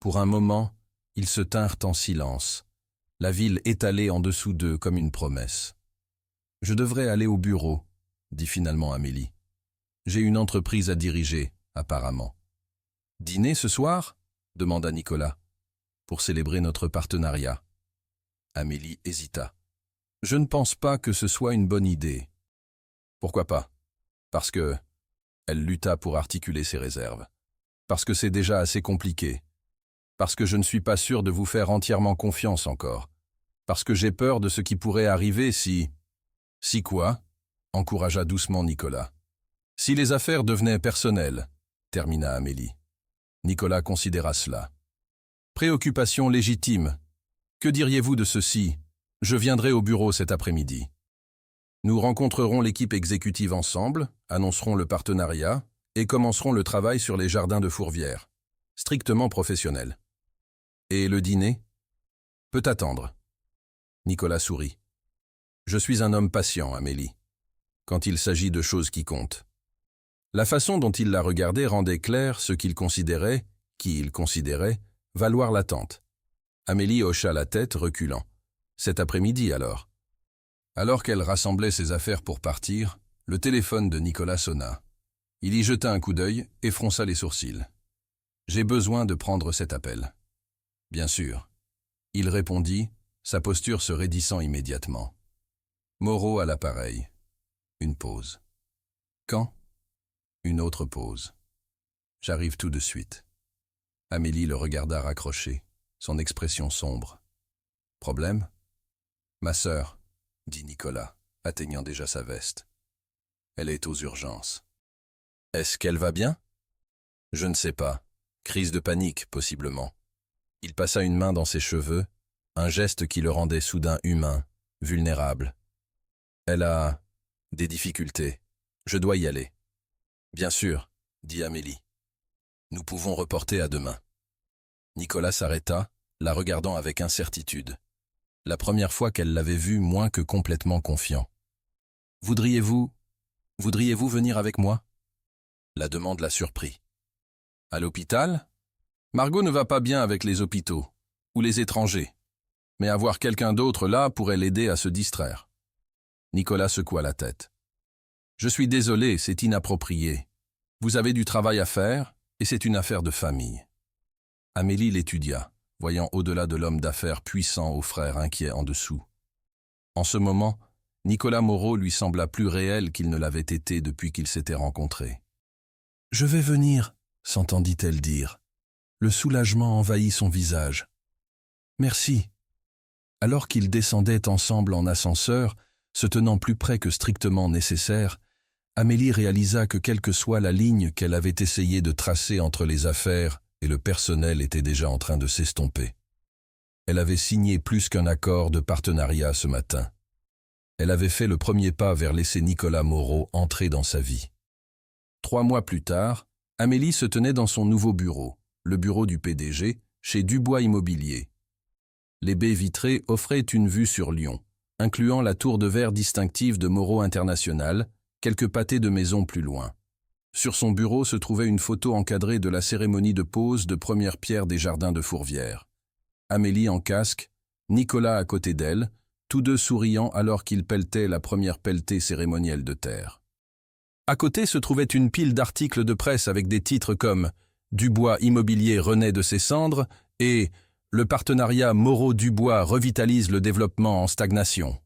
Pour un moment, ils se tinrent en silence, la ville étalée en dessous d'eux comme une promesse. « Je devrais aller au bureau », dit finalement Amélie. « J'ai une entreprise à diriger, apparemment. »« Dîner ce soir ?» demanda Nicolas. « Pour célébrer notre partenariat. » Amélie hésita. « Je ne pense pas que ce soit une bonne idée. »« Pourquoi pas ? » ?»« Parce que... » Elle lutta pour articuler ses réserves. « Parce que c'est déjà assez compliqué. Parce que je ne suis pas sûr de vous faire entièrement confiance encore. Parce que j'ai peur de ce qui pourrait arriver si... »« Si quoi ?» encouragea doucement Nicolas. « Si les affaires devenaient personnelles, » termina Amélie. Nicolas considéra cela. « Préoccupation légitime. Que diriez-vous de ceci ? Je viendrai au bureau cet après-midi. Nous rencontrerons l'équipe exécutive ensemble, annoncerons le partenariat et commencerons le travail sur les jardins de Fourvière. Strictement professionnel. Et le dîner ? Peut attendre. » Nicolas sourit. « Je suis un homme patient, Amélie, quand il s'agit de choses qui comptent. » La façon dont il la regardait rendait clair ce qu'il considérait, valoir l'attente. Amélie hocha la tête, reculant. Cet après-midi, alors. Alors qu'elle rassemblait ses affaires pour partir, le téléphone de Nicolas sonna. Il y jeta un coup d'œil et fronça les sourcils. « J'ai besoin de prendre cet appel. »« Bien sûr. » Il répondit, sa posture se raidissant immédiatement. Moreau à l'appareil. Une pause. « Quand ?» Une autre pause. « J'arrive tout de suite. » Amélie le regarda raccrocher, son expression sombre. « Problème ? » ?»« Ma sœur, » dit Nicolas, atteignant déjà sa veste. « Elle est aux urgences. »« Est-ce qu'elle va bien ?»« Je ne sais pas. Crise de panique, possiblement. » Il passa une main dans ses cheveux, un geste qui le rendait soudain humain, vulnérable. « Elle a... des difficultés. Je dois y aller. »« Bien sûr, » dit Amélie. « Nous pouvons reporter à demain. » Nicolas s'arrêta, la regardant avec incertitude. La première fois qu'elle l'avait vu moins que complètement confiant. « Voudriez-vous venir avec moi ?» La demande la surprit. « À l'hôpital ? Margot ne va pas bien avec les hôpitaux, ou les étrangers. Mais avoir quelqu'un d'autre là pourrait l'aider à se distraire. » Nicolas secoua la tête. « Je suis désolé, c'est inapproprié. Vous avez du travail à faire, et c'est une affaire de famille. » Amélie l'étudia, voyant au-delà de l'homme d'affaires puissant au frère inquiet en dessous. En ce moment, Nicolas Moreau lui sembla plus réel qu'il ne l'avait été depuis qu'ils s'étaient rencontrés. « Je vais venir, » s'entendit-elle dire. Le soulagement envahit son visage. « Merci. » Alors qu'ils descendaient ensemble en ascenseur, se tenant plus près que strictement nécessaire, Amélie réalisa que quelle que soit la ligne qu'elle avait essayé de tracer entre les affaires et le personnel était déjà en train de s'estomper. Elle avait signé plus qu'un accord de partenariat ce matin. Elle avait fait le premier pas vers laisser Nicolas Moreau entrer dans sa vie. 3 mois plus tard, Amélie se tenait dans son nouveau bureau, le bureau du PDG, chez Dubois Immobilier. Les baies vitrées offraient une vue sur Lyon, incluant la tour de verre distinctive de Moreau International, quelques pâtés de maisons plus loin. Sur son bureau se trouvait une photo encadrée de la cérémonie de pose de première pierre des jardins de Fourvière. Amélie en casque, Nicolas à côté d'elle, tous deux souriant alors qu'ils pelletaient la première pelletée cérémonielle de terre. À côté se trouvait une pile d'articles de presse avec des titres comme « Dubois Immobilier renaît de ses cendres » et « Le partenariat Moreau-Dubois revitalise le développement en stagnation ».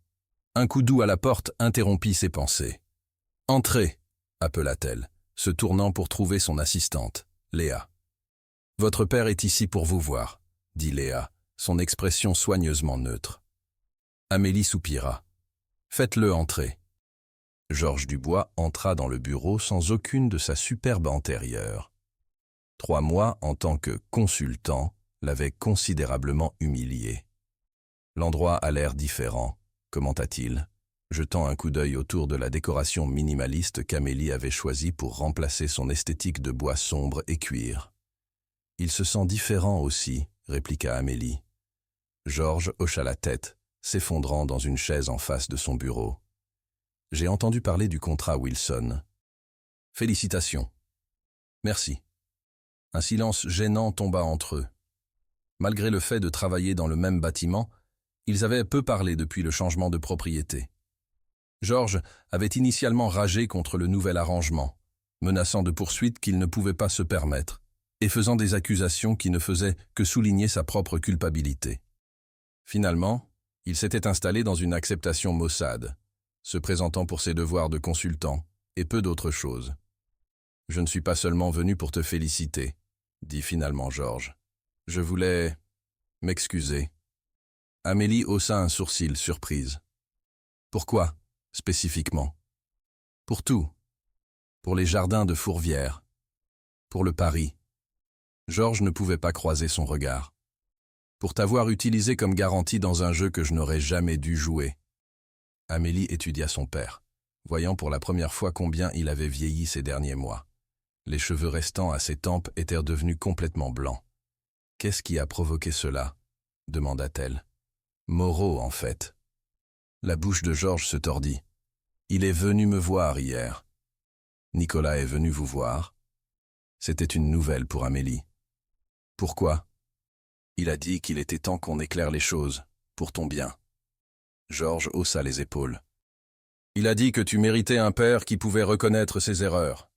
Un coup doux à la porte interrompit ses pensées. « Entrez » appela-t-elle, se tournant pour trouver son assistante, Léa. « Votre père est ici pour vous voir » dit Léa, son expression soigneusement neutre. Amélie soupira. « Faites-le entrer. » Georges Dubois entra dans le bureau sans aucune de sa superbe antérieure. 3 mois en tant que consultant l'avaient considérablement humilié. L'endroit a l'air différent, commenta-t-il, jetant un coup d'œil autour de la décoration minimaliste qu'Amélie avait choisie pour remplacer son esthétique de bois sombre et cuir. « Il se sent différent aussi, » répliqua Amélie. Georges hocha la tête, s'effondrant dans une chaise en face de son bureau. J'ai entendu parler du contrat Wilson. Félicitations. Merci. Un silence gênant tomba entre eux. Malgré le fait de travailler dans le même bâtiment, ils avaient peu parlé depuis le changement de propriété. Georges avait initialement ragé contre le nouvel arrangement, menaçant de poursuites qu'il ne pouvait pas se permettre, et faisant des accusations qui ne faisaient que souligner sa propre culpabilité. Finalement, il s'était installé dans une acceptation maussade, se présentant pour ses devoirs de consultant, et peu d'autres choses. « Je ne suis pas seulement venu pour te féliciter », dit finalement Georges. « Je voulais m'excuser. » Amélie haussa un sourcil, surprise. « Pourquoi, spécifiquement ?»« Pour tout. Pour les jardins de Fourvière. Pour le pari. » Georges ne pouvait pas croiser son regard. « Pour t'avoir utilisé comme garantie dans un jeu que je n'aurais jamais dû jouer. » Amélie étudia son père, voyant pour la première fois combien il avait vieilli ces derniers mois. Les cheveux restants à ses tempes étaient devenus complètement blancs. « Qu'est-ce qui a provoqué cela ?» demanda-t-elle. « Moreau, en fait. » La bouche de Georges se tordit. « Il est venu me voir hier. »« Nicolas est venu vous voir ?» C'était une nouvelle pour Amélie. « Pourquoi ?» ?»« Il a dit qu'il était temps qu'on éclaire les choses, pour ton bien. » Georges haussa les épaules. « Il a dit que tu méritais un père qui pouvait reconnaître ses erreurs. »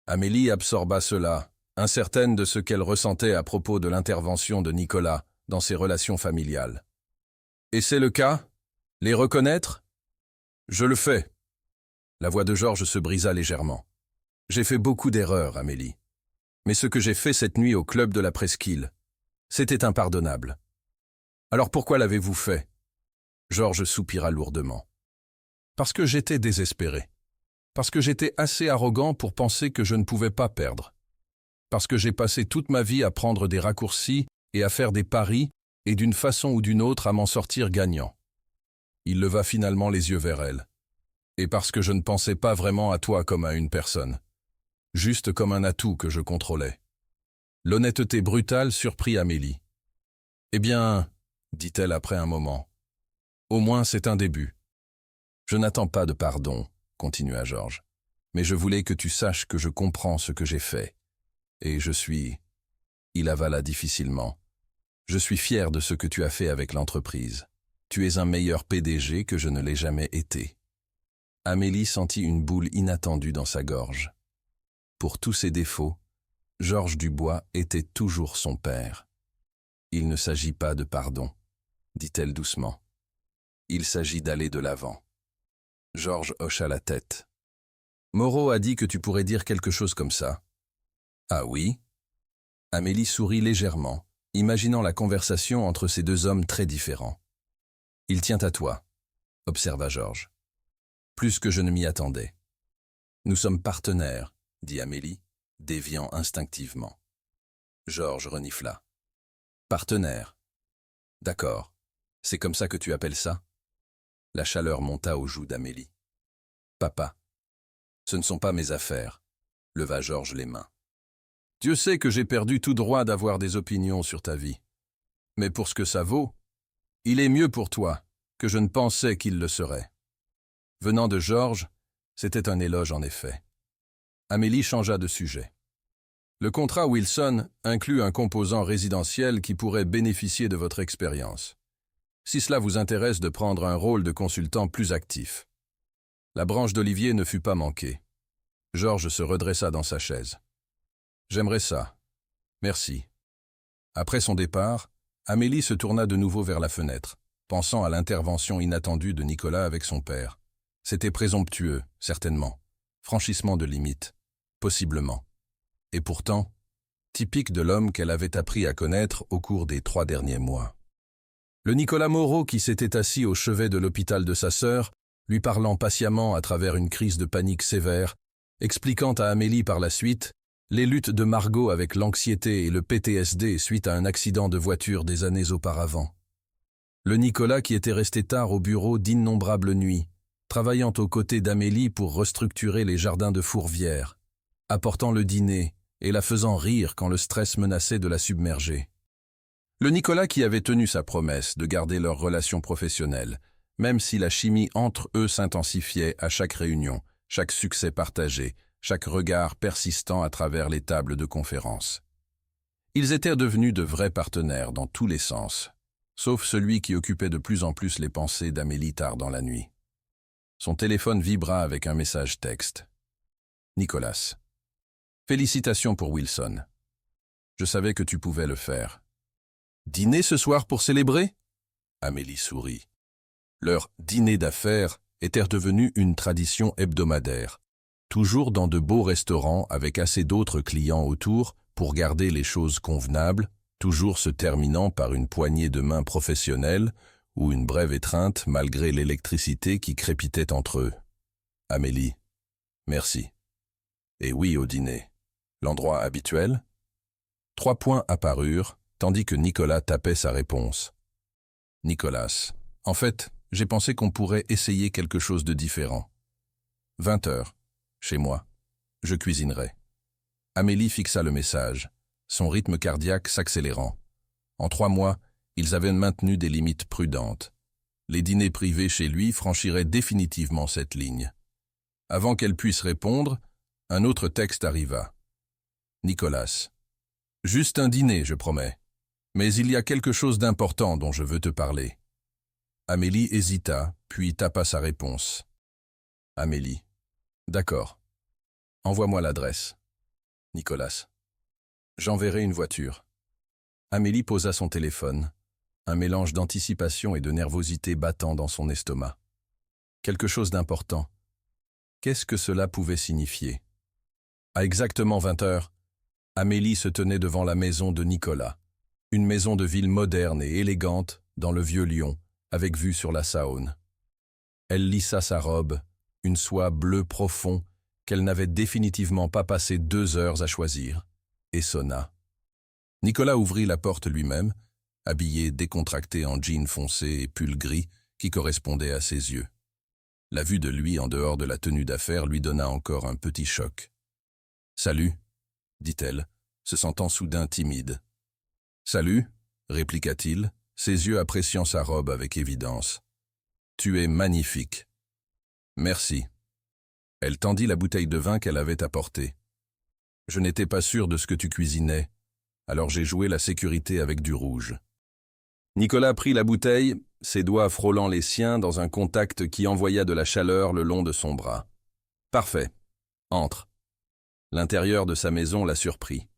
Amélie absorba cela, incertaine de ce qu'elle ressentait à propos de l'intervention de Nicolas dans ses relations familiales. « Et c'est le cas? Les reconnaître? »« Je le fais. » La voix de Georges se brisa légèrement. « J'ai fait beaucoup d'erreurs, Amélie. Mais ce que j'ai fait cette nuit au club de la Presqu'île, c'était impardonnable. Alors pourquoi l'avez-vous fait ?» Georges soupira lourdement. « Parce que j'étais désespéré. Parce que j'étais assez arrogant pour penser que je ne pouvais pas perdre. Parce que j'ai passé toute ma vie à prendre des raccourcis et à faire des paris, et d'une façon ou d'une autre à m'en sortir gagnant. » Il leva finalement les yeux vers elle. « Et parce que je ne pensais pas vraiment à toi comme à une personne. Juste comme un atout que je contrôlais. » L'honnêteté brutale surprit Amélie. « Eh bien, dit-elle après un moment, au moins c'est un début. Je n'attends pas de pardon, continua Georges, mais je voulais que tu saches que je comprends ce que j'ai fait. Et je suis... » Il avala difficilement. « Je suis fier de ce que tu as fait avec l'entreprise. Tu es un meilleur PDG que je ne l'ai jamais été. » Amélie sentit une boule inattendue dans sa gorge. Pour tous ses défauts, Georges Dubois était toujours son père. « Il ne s'agit pas de pardon, » dit-elle doucement. « Il s'agit d'aller de l'avant. » Georges hocha la tête. « Moreau a dit que tu pourrais dire quelque chose comme ça. »« Ah oui ?» Amélie sourit légèrement, imaginant la conversation entre ces deux hommes très différents. « Il tient à toi, » observa Georges. « Plus que je ne m'y attendais. »« Nous sommes partenaires, » dit Amélie, déviant instinctivement. Georges renifla. « Partenaire. D'accord. C'est comme ça que tu appelles ça ?» La chaleur monta aux joues d'Amélie. « Papa. Ce ne sont pas mes affaires, » leva Georges les mains. « Dieu sait que j'ai perdu tout droit d'avoir des opinions sur ta vie. Mais pour ce que ça vaut, il est mieux pour toi que je ne pensais qu'il le serait. » Venant de Georges, c'était un éloge en effet. Amélie changea de sujet. « Le contrat Wilson inclut un composant résidentiel qui pourrait bénéficier de votre expérience. Si cela vous intéresse de prendre un rôle de consultant plus actif. » La branche d'olivier ne fut pas manquée. Georges se redressa dans sa chaise. « J'aimerais ça. Merci. » Après son départ, Amélie se tourna de nouveau vers la fenêtre, pensant à l'intervention inattendue de Nicolas avec son père. C'était présomptueux, certainement. Franchissement de limite, possiblement. Et pourtant, typique de l'homme qu'elle avait appris à connaître au cours des 3 derniers mois. Le Nicolas Moreau qui s'était assis au chevet de l'hôpital de sa sœur, lui parlant patiemment à travers une crise de panique sévère, expliquant à Amélie par la suite les luttes de Margot avec l'anxiété et le PTSD suite à un accident de voiture des années auparavant. Le Nicolas qui était resté tard au bureau d'innombrables nuits, travaillant aux côtés d'Amélie pour restructurer les jardins de Fourvière, apportant le dîner et la faisant rire quand le stress menaçait de la submerger. Le Nicolas qui avait tenu sa promesse de garder leur relation professionnelle, même si la chimie entre eux s'intensifiait à chaque réunion, chaque succès partagé, chaque regard persistant à travers les tables de conférence. Ils étaient devenus de vrais partenaires dans tous les sens, sauf celui qui occupait de plus en plus les pensées d'Amélie tard dans la nuit. Son téléphone vibra avec un message texte. Nicolas. Félicitations pour Wilson. Je savais que tu pouvais le faire. Dîner ce soir pour célébrer? Amélie sourit. Leur dîner d'affaires était devenu une tradition hebdomadaire, toujours dans de beaux restaurants avec assez d'autres clients autour pour garder les choses convenables, toujours se terminant par une poignée de main professionnelle ou une brève étreinte malgré l'électricité qui crépitait entre eux. Amélie. Merci. Et oui au dîner. L'endroit habituel? 3 points apparurent, tandis que Nicolas tapait sa réponse. Nicolas. En fait, j'ai pensé qu'on pourrait essayer quelque chose de différent. 20 heures. Chez moi. Je cuisinerai. Amélie fixa le message, son rythme cardiaque s'accélérant. En 3 mois, ils avaient maintenu des limites prudentes. Les dîners privés chez lui franchiraient définitivement cette ligne. Avant qu'elle puisse répondre, un autre texte arriva. Nicolas. Juste un dîner, je promets. Mais il y a quelque chose d'important dont je veux te parler. Amélie hésita, puis tapa sa réponse. Amélie. D'accord. Envoie-moi l'adresse. Nicolas. J'enverrai une voiture. Amélie posa son téléphone, un mélange d'anticipation et de nervosité battant dans son estomac. Quelque chose d'important. Qu'est-ce que cela pouvait signifier? À exactement 20 heures, Amélie se tenait devant la maison de Nicolas, une maison de ville moderne et élégante dans le vieux Lyon, avec vue sur la Saône. Elle lissa sa robe, une soie bleu profond qu'elle n'avait définitivement pas passé 2 heures à choisir, et sonna. Nicolas ouvrit la porte lui-même, habillé décontracté en jean foncé et pull gris qui correspondait à ses yeux. La vue de lui en dehors de la tenue d'affaires lui donna encore un petit choc. « Salut », dit-elle, se sentant soudain timide. « Salut », répliqua-t-il, ses yeux appréciant sa robe avec évidence. « Tu es magnifique. »« Merci. » Elle tendit la bouteille de vin qu'elle avait apportée. « Je n'étais pas sûr de ce que tu cuisinais, alors j'ai joué la sécurité avec du rouge. » Nicolas prit la bouteille, ses doigts frôlant les siens dans un contact qui envoya de la chaleur le long de son bras. « Parfait. Entre. » L'intérieur de sa maison la surprit.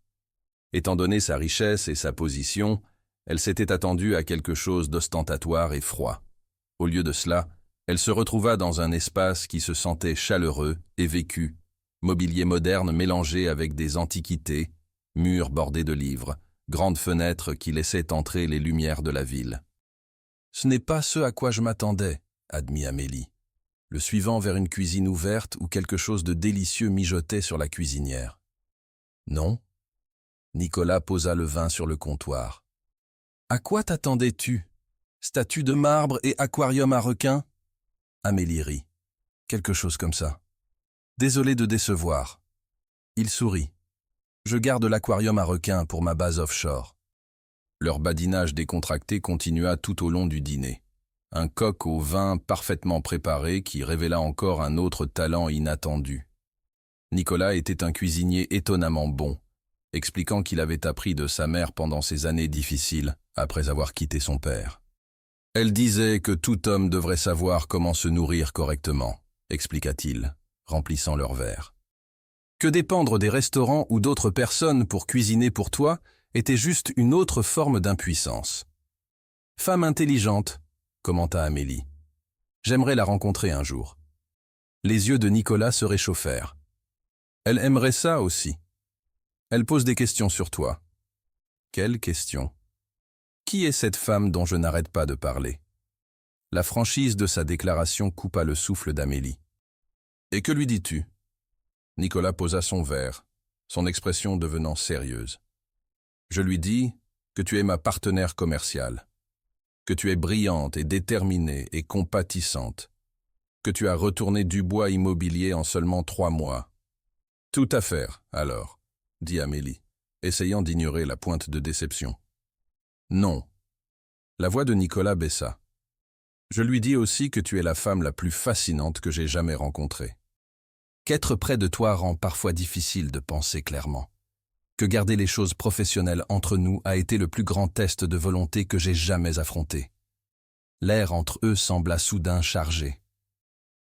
Étant donné sa richesse et sa position, elle s'était attendue à quelque chose d'ostentatoire et froid. Au lieu de cela, elle se retrouva dans un espace qui se sentait chaleureux et vécu, mobilier moderne mélangé avec des antiquités, murs bordés de livres, grandes fenêtres qui laissaient entrer les lumières de la ville. « Ce n'est pas ce à quoi je m'attendais », admit Amélie, le suivant vers une cuisine ouverte où quelque chose de délicieux mijotait sur la cuisinière. « Non ?» Nicolas posa le vin sur le comptoir. « À quoi t'attendais-tu? Statue de marbre et aquarium à requins ?» Amélie rit. « Quelque chose comme ça. Désolé de décevoir. » Il sourit. « Je garde l'aquarium à requins pour ma base offshore. » Leur badinage décontracté continua tout au long du dîner. Un coq au vin parfaitement préparé qui révéla encore un autre talent inattendu. Nicolas était un cuisinier étonnamment bon, expliquant qu'il avait appris de sa mère pendant ses années difficiles, après avoir quitté son père. Elle disait que tout homme devrait savoir comment se nourrir correctement, expliqua-t-il, remplissant leur verre. Que dépendre des restaurants ou d'autres personnes pour cuisiner pour toi était juste une autre forme d'impuissance. Femme intelligente, commenta Amélie. J'aimerais la rencontrer un jour. Les yeux de Nicolas se réchauffèrent. Elle aimerait ça aussi. Elle pose des questions sur toi. Quelles questions? Qui est cette femme dont je n'arrête pas de parler? La franchise de sa déclaration coupa le souffle d'Amélie. Et que lui dis-tu? Nicolas posa son verre, son expression devenant sérieuse. Je lui dis que tu es ma partenaire commerciale, que tu es brillante et déterminée et compatissante, que tu as retourné Dubois Immobilier en seulement 3 mois. Tout à faire, alors, dit Amélie, essayant d'ignorer la pointe de déception. Non. La voix de Nicolas baissa. Je lui dis aussi que tu es la femme la plus fascinante que j'ai jamais rencontrée. Qu'être près de toi rend parfois difficile de penser clairement. Que garder les choses professionnelles entre nous a été le plus grand test de volonté que j'ai jamais affronté. L'air entre eux sembla soudain chargé.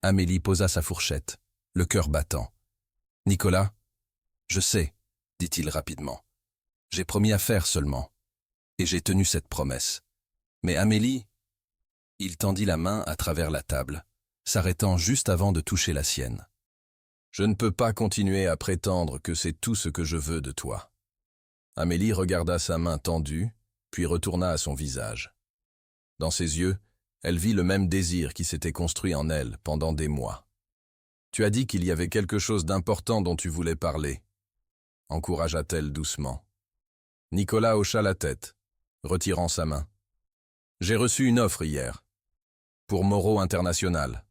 Amélie posa sa fourchette, le cœur battant. « Nicolas, je sais, dit-il rapidement. J'ai promis à faire seulement. Et j'ai tenu cette promesse. Mais Amélie... » Il tendit la main à travers la table, s'arrêtant juste avant de toucher la sienne. « Je ne peux pas continuer à prétendre que c'est tout ce que je veux de toi. » Amélie regarda sa main tendue, puis retourna à son visage. Dans ses yeux, elle vit le même désir qui s'était construit en elle pendant des mois. « Tu as dit qu'il y avait quelque chose d'important dont tu voulais parler. » encouragea-t-elle doucement. Nicolas hocha la tête, retirant sa main. « J'ai reçu une offre hier. Pour Moreau International. »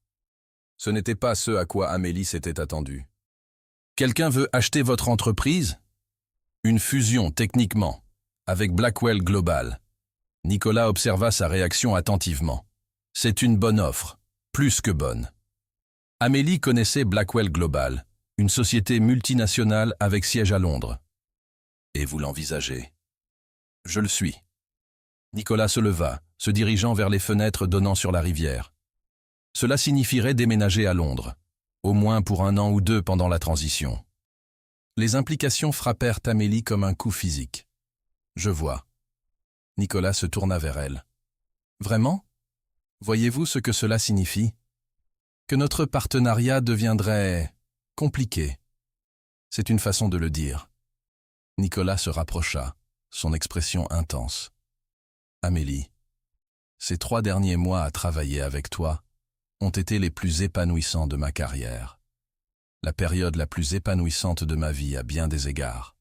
Ce n'était pas ce à quoi Amélie s'était attendue. « Quelqu'un veut acheter votre entreprise ? Une fusion, techniquement, avec Blackwell Global. » Nicolas observa sa réaction attentivement. « C'est une bonne offre, plus que bonne. » Amélie connaissait Blackwell Global, une société multinationale avec siège à Londres. « Et vous l'envisagez ? » »« Je le suis. » Nicolas se leva, se dirigeant vers les fenêtres donnant sur la rivière. Cela signifierait déménager à Londres, au moins pour 1 an ou 2 pendant la transition. Les implications frappèrent Amélie comme un coup physique. « Je vois. » Nicolas se tourna vers elle. « Vraiment ? Voyez-vous ce que cela signifie ? Que notre partenariat deviendrait compliqué. C'est une façon de le dire. » Nicolas se rapprocha, son expression intense. « Amélie, ces 3 derniers mois à travailler avec toi ont été les plus épanouissants de ma carrière. La période la plus épanouissante de ma vie à bien des égards. »«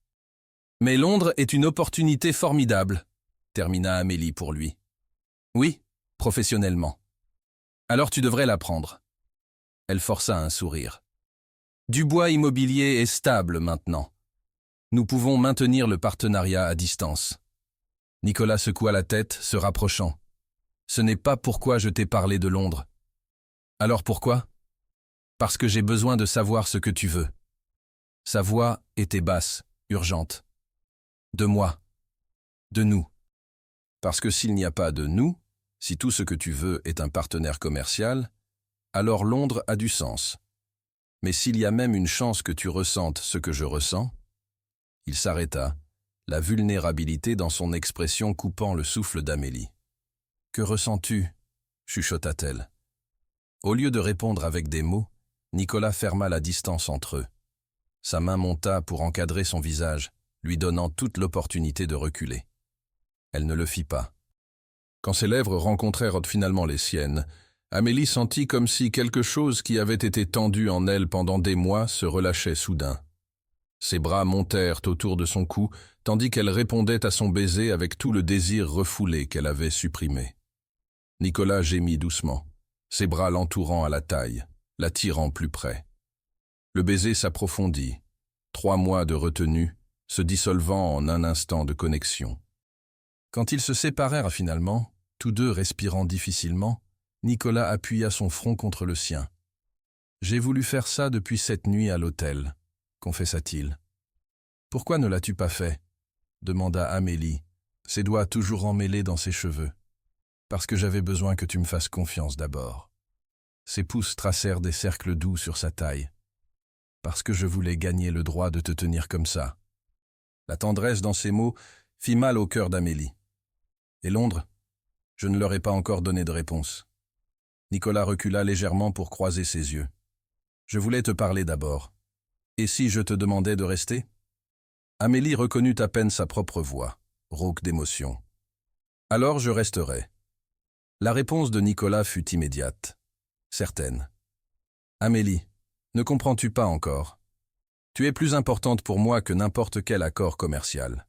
Mais Londres est une opportunité formidable, » termina Amélie pour lui. « Oui, professionnellement. Alors tu devrais la prendre. » Elle força un sourire. « Dubois Immobilier est stable maintenant. Nous pouvons maintenir le partenariat à distance. » Nicolas secoua la tête, se rapprochant. « Ce n'est pas pourquoi je t'ai parlé de Londres. »« Alors pourquoi ? » ?»« Parce que j'ai besoin de savoir ce que tu veux. » Sa voix était basse, urgente. « De moi. De nous. Parce que s'il n'y a pas de nous, si tout ce que tu veux est un partenaire commercial, alors Londres a du sens. Mais s'il y a même une chance que tu ressentes ce que je ressens... » Il s'arrêta, la vulnérabilité dans son expression coupant le souffle d'Amélie. « Que ressens-tu » chuchota-t-elle. Au lieu de répondre avec des mots, Nicolas ferma la distance entre eux. Sa main monta pour encadrer son visage, lui donnant toute l'opportunité de reculer. Elle ne le fit pas. Quand ses lèvres rencontrèrent finalement les siennes, Amélie sentit comme si quelque chose qui avait été tendu en elle pendant des mois se relâchait soudain. Ses bras montèrent autour de son cou, tandis qu'elle répondait à son baiser avec tout le désir refoulé qu'elle avait supprimé. Nicolas gémit doucement, ses bras l'entourant à la taille, l'attirant plus près. Le baiser s'approfondit, 3 mois de retenue, se dissolvant en un instant de connexion. Quand ils se séparèrent finalement, tous deux respirant difficilement, Nicolas appuya son front contre le sien. « J'ai voulu faire ça depuis cette nuit à l'hôtel, » confessa-t-il. « Pourquoi ne l'as-tu pas fait ?» demanda Amélie, ses doigts toujours emmêlés dans ses cheveux. « Parce que j'avais besoin que tu me fasses confiance d'abord. » Ses pouces tracèrent des cercles doux sur sa taille. « Parce que je voulais gagner le droit de te tenir comme ça. » La tendresse dans ses mots fit mal au cœur d'Amélie. « Et Londres ? Je ne leur ai pas encore donné de réponse. » Nicolas recula légèrement pour croiser ses yeux. « Je voulais te parler d'abord. Et si je te demandais de rester ?» Amélie reconnut à peine sa propre voix, rauque d'émotion. « Alors je resterai. » La réponse de Nicolas fut immédiate, certaine. « Amélie, ne comprends-tu pas encore ? Tu es plus importante pour moi que n'importe quel accord commercial. »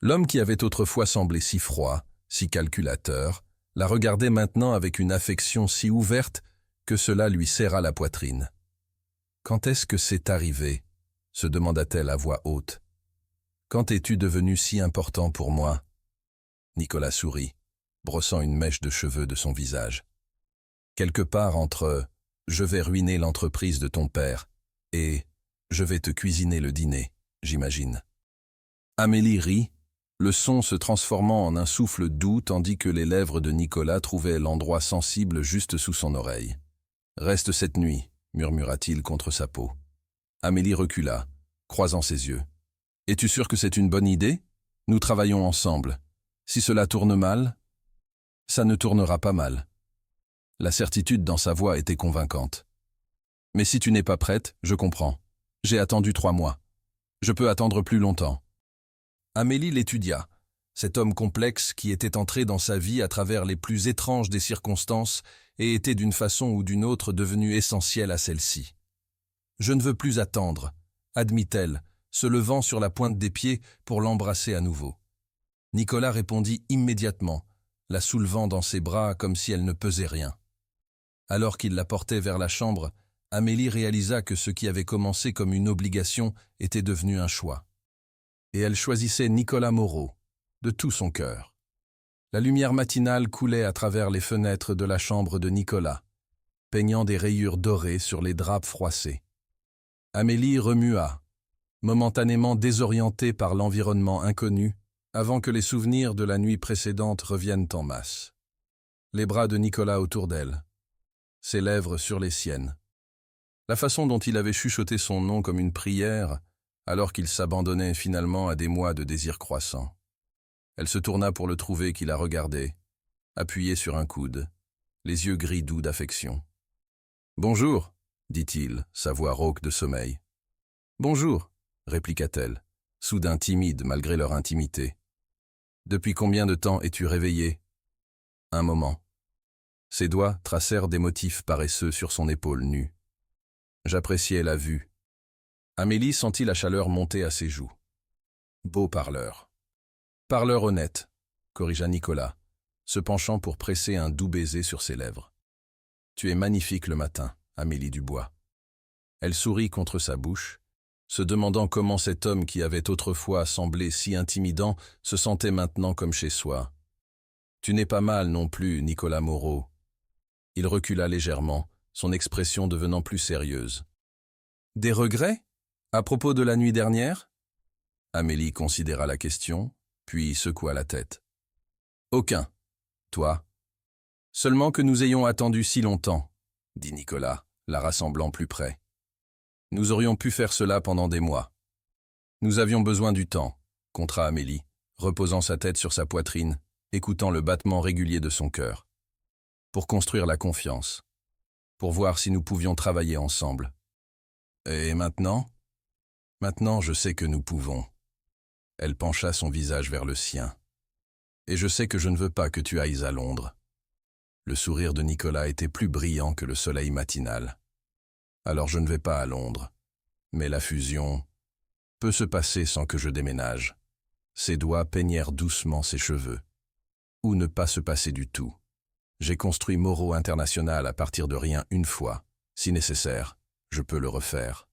L'homme qui avait autrefois semblé si froid, si calculateur, la regardait maintenant avec une affection si ouverte que cela lui serra la poitrine. « Quand est-ce que c'est arrivé ?» se demanda-t-elle à voix haute. « Quand es-tu devenu si important pour moi ?» Nicolas sourit, brossant une mèche de cheveux de son visage. quelque part entre « je vais ruiner l'entreprise de ton père » et « je vais te cuisiner le dîner », j'imagine. Amélie rit, le son se transformant en un souffle doux tandis que les lèvres de Nicolas trouvaient l'endroit sensible juste sous son oreille. « Reste cette nuit », murmura-t-il contre sa peau. Amélie recula, croisant ses yeux. « Es-tu sûr que c'est une bonne idée? Nous travaillons ensemble. Si cela tourne mal, ça ne tournera pas mal. » La certitude dans sa voix était convaincante. « Mais si tu n'es pas prête, je comprends. J'ai attendu 3 mois. Je peux attendre plus longtemps. » Amélie l'étudia, cet homme complexe qui était entré dans sa vie à travers les plus étranges des circonstances et était d'une façon ou d'une autre devenu essentiel à celle-ci. « Je ne veux plus attendre », admit-elle, se levant sur la pointe des pieds pour l'embrasser à nouveau. Nicolas répondit immédiatement, la soulevant dans ses bras comme si elle ne pesait rien. Alors qu'il la portait vers la chambre, Amélie réalisa que ce qui avait commencé comme une obligation était devenu un choix. Et elle choisissait Nicolas Moreau, de tout son cœur. La lumière matinale coulait à travers les fenêtres de la chambre de Nicolas, peignant des rayures dorées sur les draps froissés. Amélie remua, momentanément désorientée par l'environnement inconnu, avant que les souvenirs de la nuit précédente reviennent en masse. Les bras de Nicolas autour d'elle, ses lèvres sur les siennes. La façon dont il avait chuchoté son nom comme une prière, alors qu'il s'abandonnait finalement à des mois de désir croissant. Elle se tourna pour le trouver qui la regardait, appuyé sur un coude, les yeux gris doux d'affection. « Bonjour », dit-il, sa voix rauque de sommeil. « Bonjour », répliqua-t-elle, soudain timide malgré leur intimité. « Depuis combien de temps es-tu réveillé ?»« Un moment. » Ses doigts tracèrent des motifs paresseux sur son épaule nue. J'appréciais la vue. Amélie sentit la chaleur monter à ses joues. Beau parleur. Parleur honnête, corrigea Nicolas, se penchant pour presser un doux baiser sur ses lèvres. Tu es magnifique le matin, Amélie Dubois. Elle sourit contre sa bouche, se demandant comment cet homme qui avait autrefois semblé si intimidant se sentait maintenant comme chez soi. Tu n'es pas mal non plus, Nicolas Moreau. Il recula légèrement, son expression devenant plus sérieuse. Des regrets? À propos de la nuit dernière? Amélie considéra la question, puis secoua la tête. Aucun. Toi? Seulement que nous ayons attendu si longtemps, dit Nicolas, la rassemblant plus près. Nous aurions pu faire cela pendant des mois. Nous avions besoin du temps, contra Amélie, reposant sa tête sur sa poitrine, écoutant le battement régulier de son cœur. Pour construire la confiance. Pour voir si nous pouvions travailler ensemble. Et maintenant? Maintenant, je sais que nous pouvons. Elle pencha son visage vers le sien. Et je sais que je ne veux pas que tu ailles à Londres. Le sourire de Nicolas était plus brillant que le soleil matinal. Alors je ne vais pas à Londres. Mais la fusion peut se passer sans que je déménage. Ses doigts peignèrent doucement ses cheveux. Ou ne pas se passer du tout. J'ai construit Moreau International à partir de rien une fois. Si nécessaire, je peux le refaire.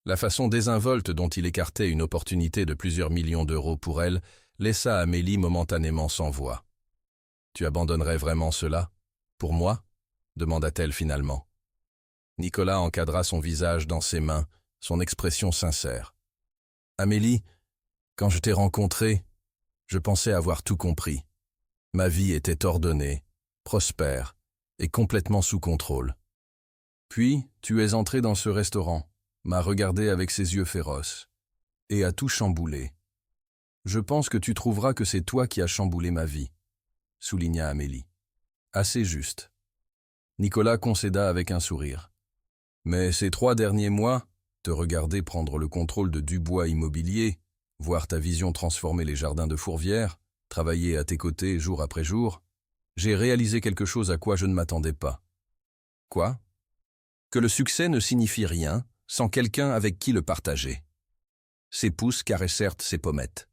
La façon désinvolte dont il écartait une opportunité de plusieurs millions d'euros pour elle laissa Amélie momentanément sans voix. « Tu abandonnerais vraiment cela? Pour moi ?» demanda-t-elle finalement. Nicolas encadra son visage dans ses mains, son expression sincère. « Amélie, quand je t'ai rencontrée, je pensais avoir tout compris. Ma vie était ordonnée, prospère et complètement sous contrôle. Puis, tu es entré dans ce restaurant, m'a regardé avec ses yeux féroces, et a tout chamboulé. Je pense que tu trouveras que c'est toi qui as chamboulé ma vie, souligna Amélie. Assez juste. Nicolas concéda avec un sourire. Mais ces 3 derniers mois, te regarder prendre le contrôle de Dubois Immobilier, voir ta vision transformer les jardins de Fourvière, travailler à tes côtés jour après jour, j'ai réalisé quelque chose à quoi je ne m'attendais pas. Quoi? Que le succès ne signifie rien sans quelqu'un avec qui le partager. Ses pouces caressèrent ses pommettes.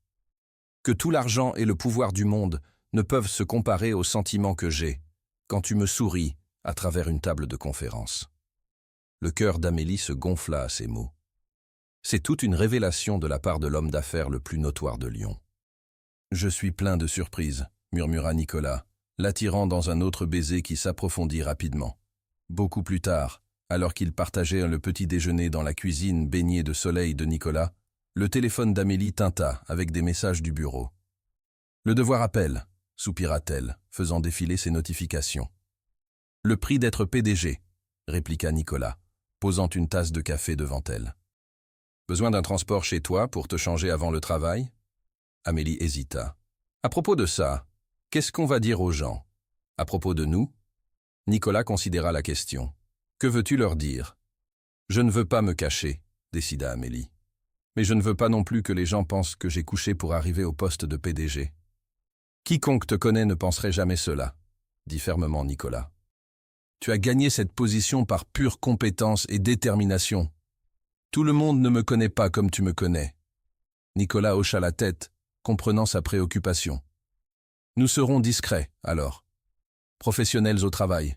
Que tout l'argent et le pouvoir du monde ne peuvent se comparer au sentiment que j'ai quand tu me souris à travers une table de conférence. Le cœur d'Amélie se gonfla à ces mots. C'est toute une révélation de la part de l'homme d'affaires le plus notoire de Lyon. « Je suis plein de surprises », murmura Nicolas, l'attirant dans un autre baiser qui s'approfondit rapidement. Beaucoup plus tard, alors qu'ils partageaient le petit déjeuner dans la cuisine baignée de soleil de Nicolas, le téléphone d'Amélie tinta avec des messages du bureau. « Le devoir appelle », soupira-t-elle, faisant défiler ses notifications. « Le prix d'être PDG », répliqua Nicolas, posant une tasse de café devant elle. « Besoin d'un transport chez toi pour te changer avant le travail ?» Amélie hésita. « À propos de ça, qu'est-ce qu'on va dire aux gens? À propos de nous ?» Nicolas considéra la question. « Que veux-tu leur dire ?»« Je ne veux pas me cacher, » décida Amélie. « Mais je ne veux pas non plus que les gens pensent que j'ai couché pour arriver au poste de PDG. »« Quiconque te connaît ne penserait jamais cela, » dit fermement Nicolas. « Tu as gagné cette position par pure compétence et détermination. Tout le monde ne me connaît pas comme tu me connais. » Nicolas hocha la tête, comprenant sa préoccupation. « Nous serons discrets, alors. Professionnels au travail.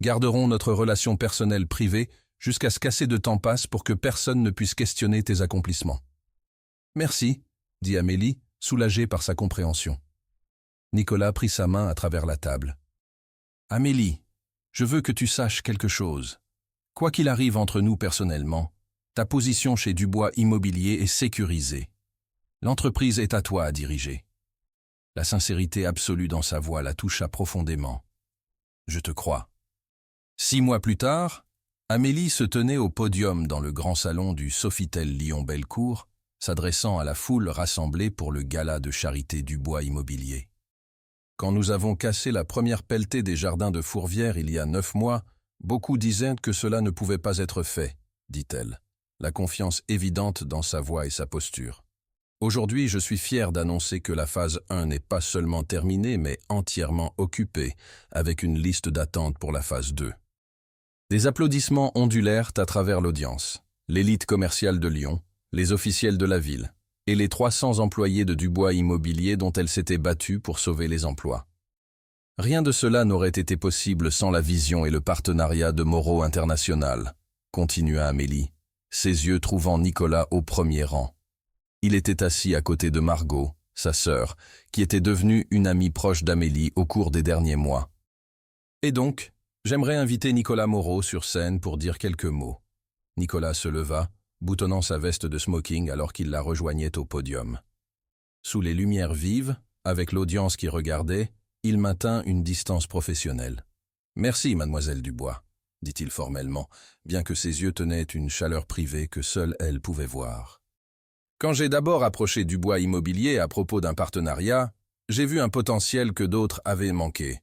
Garderons notre relation personnelle privée jusqu'à ce qu'assez de temps passe pour que personne ne puisse questionner tes accomplissements. »« Merci, » dit Amélie, soulagée par sa compréhension. Nicolas prit sa main à travers la table. « Amélie, je veux que tu saches quelque chose. Quoi qu'il arrive entre nous personnellement, ta position chez Dubois Immobilier est sécurisée. L'entreprise est à toi à diriger. » La sincérité absolue dans sa voix la toucha profondément. « Je te crois. » 6 mois plus tard, Amélie se tenait au podium dans le grand salon du Sofitel Lyon-Bellecour, s'adressant à la foule rassemblée pour le gala de charité Dubois Immobilier. Quand nous avons cassé la première pelletée des jardins de Fourvière il y a 9 mois, beaucoup disaient que cela ne pouvait pas être fait, dit-elle, la confiance évidente dans sa voix et sa posture. Aujourd'hui, je suis fier d'annoncer que la phase 1 n'est pas seulement terminée, mais entièrement occupée, avec une liste d'attente pour la phase 2. Des applaudissements ondulèrent à travers l'audience. L'élite commerciale de Lyon, les officiels de la ville, et les 300 employés de Dubois Immobilier dont elle s'était battue pour sauver les emplois. Rien de cela n'aurait été possible sans la vision et le partenariat de Moreau International, continua Amélie, ses yeux trouvant Nicolas au premier rang. Il était assis à côté de Margot, sa sœur, qui était devenue une amie proche d'Amélie au cours des derniers mois. Et donc, j'aimerais inviter Nicolas Moreau sur scène pour dire quelques mots. Nicolas se leva, boutonnant sa veste de smoking alors qu'il la rejoignait au podium. Sous les lumières vives, avec l'audience qui regardait, il maintint une distance professionnelle. « Merci, mademoiselle Dubois », dit-il formellement, bien que ses yeux tenaient une chaleur privée que seule elle pouvait voir. Quand j'ai d'abord approché Dubois Immobilier à propos d'un partenariat, j'ai vu un potentiel que d'autres avaient manqué.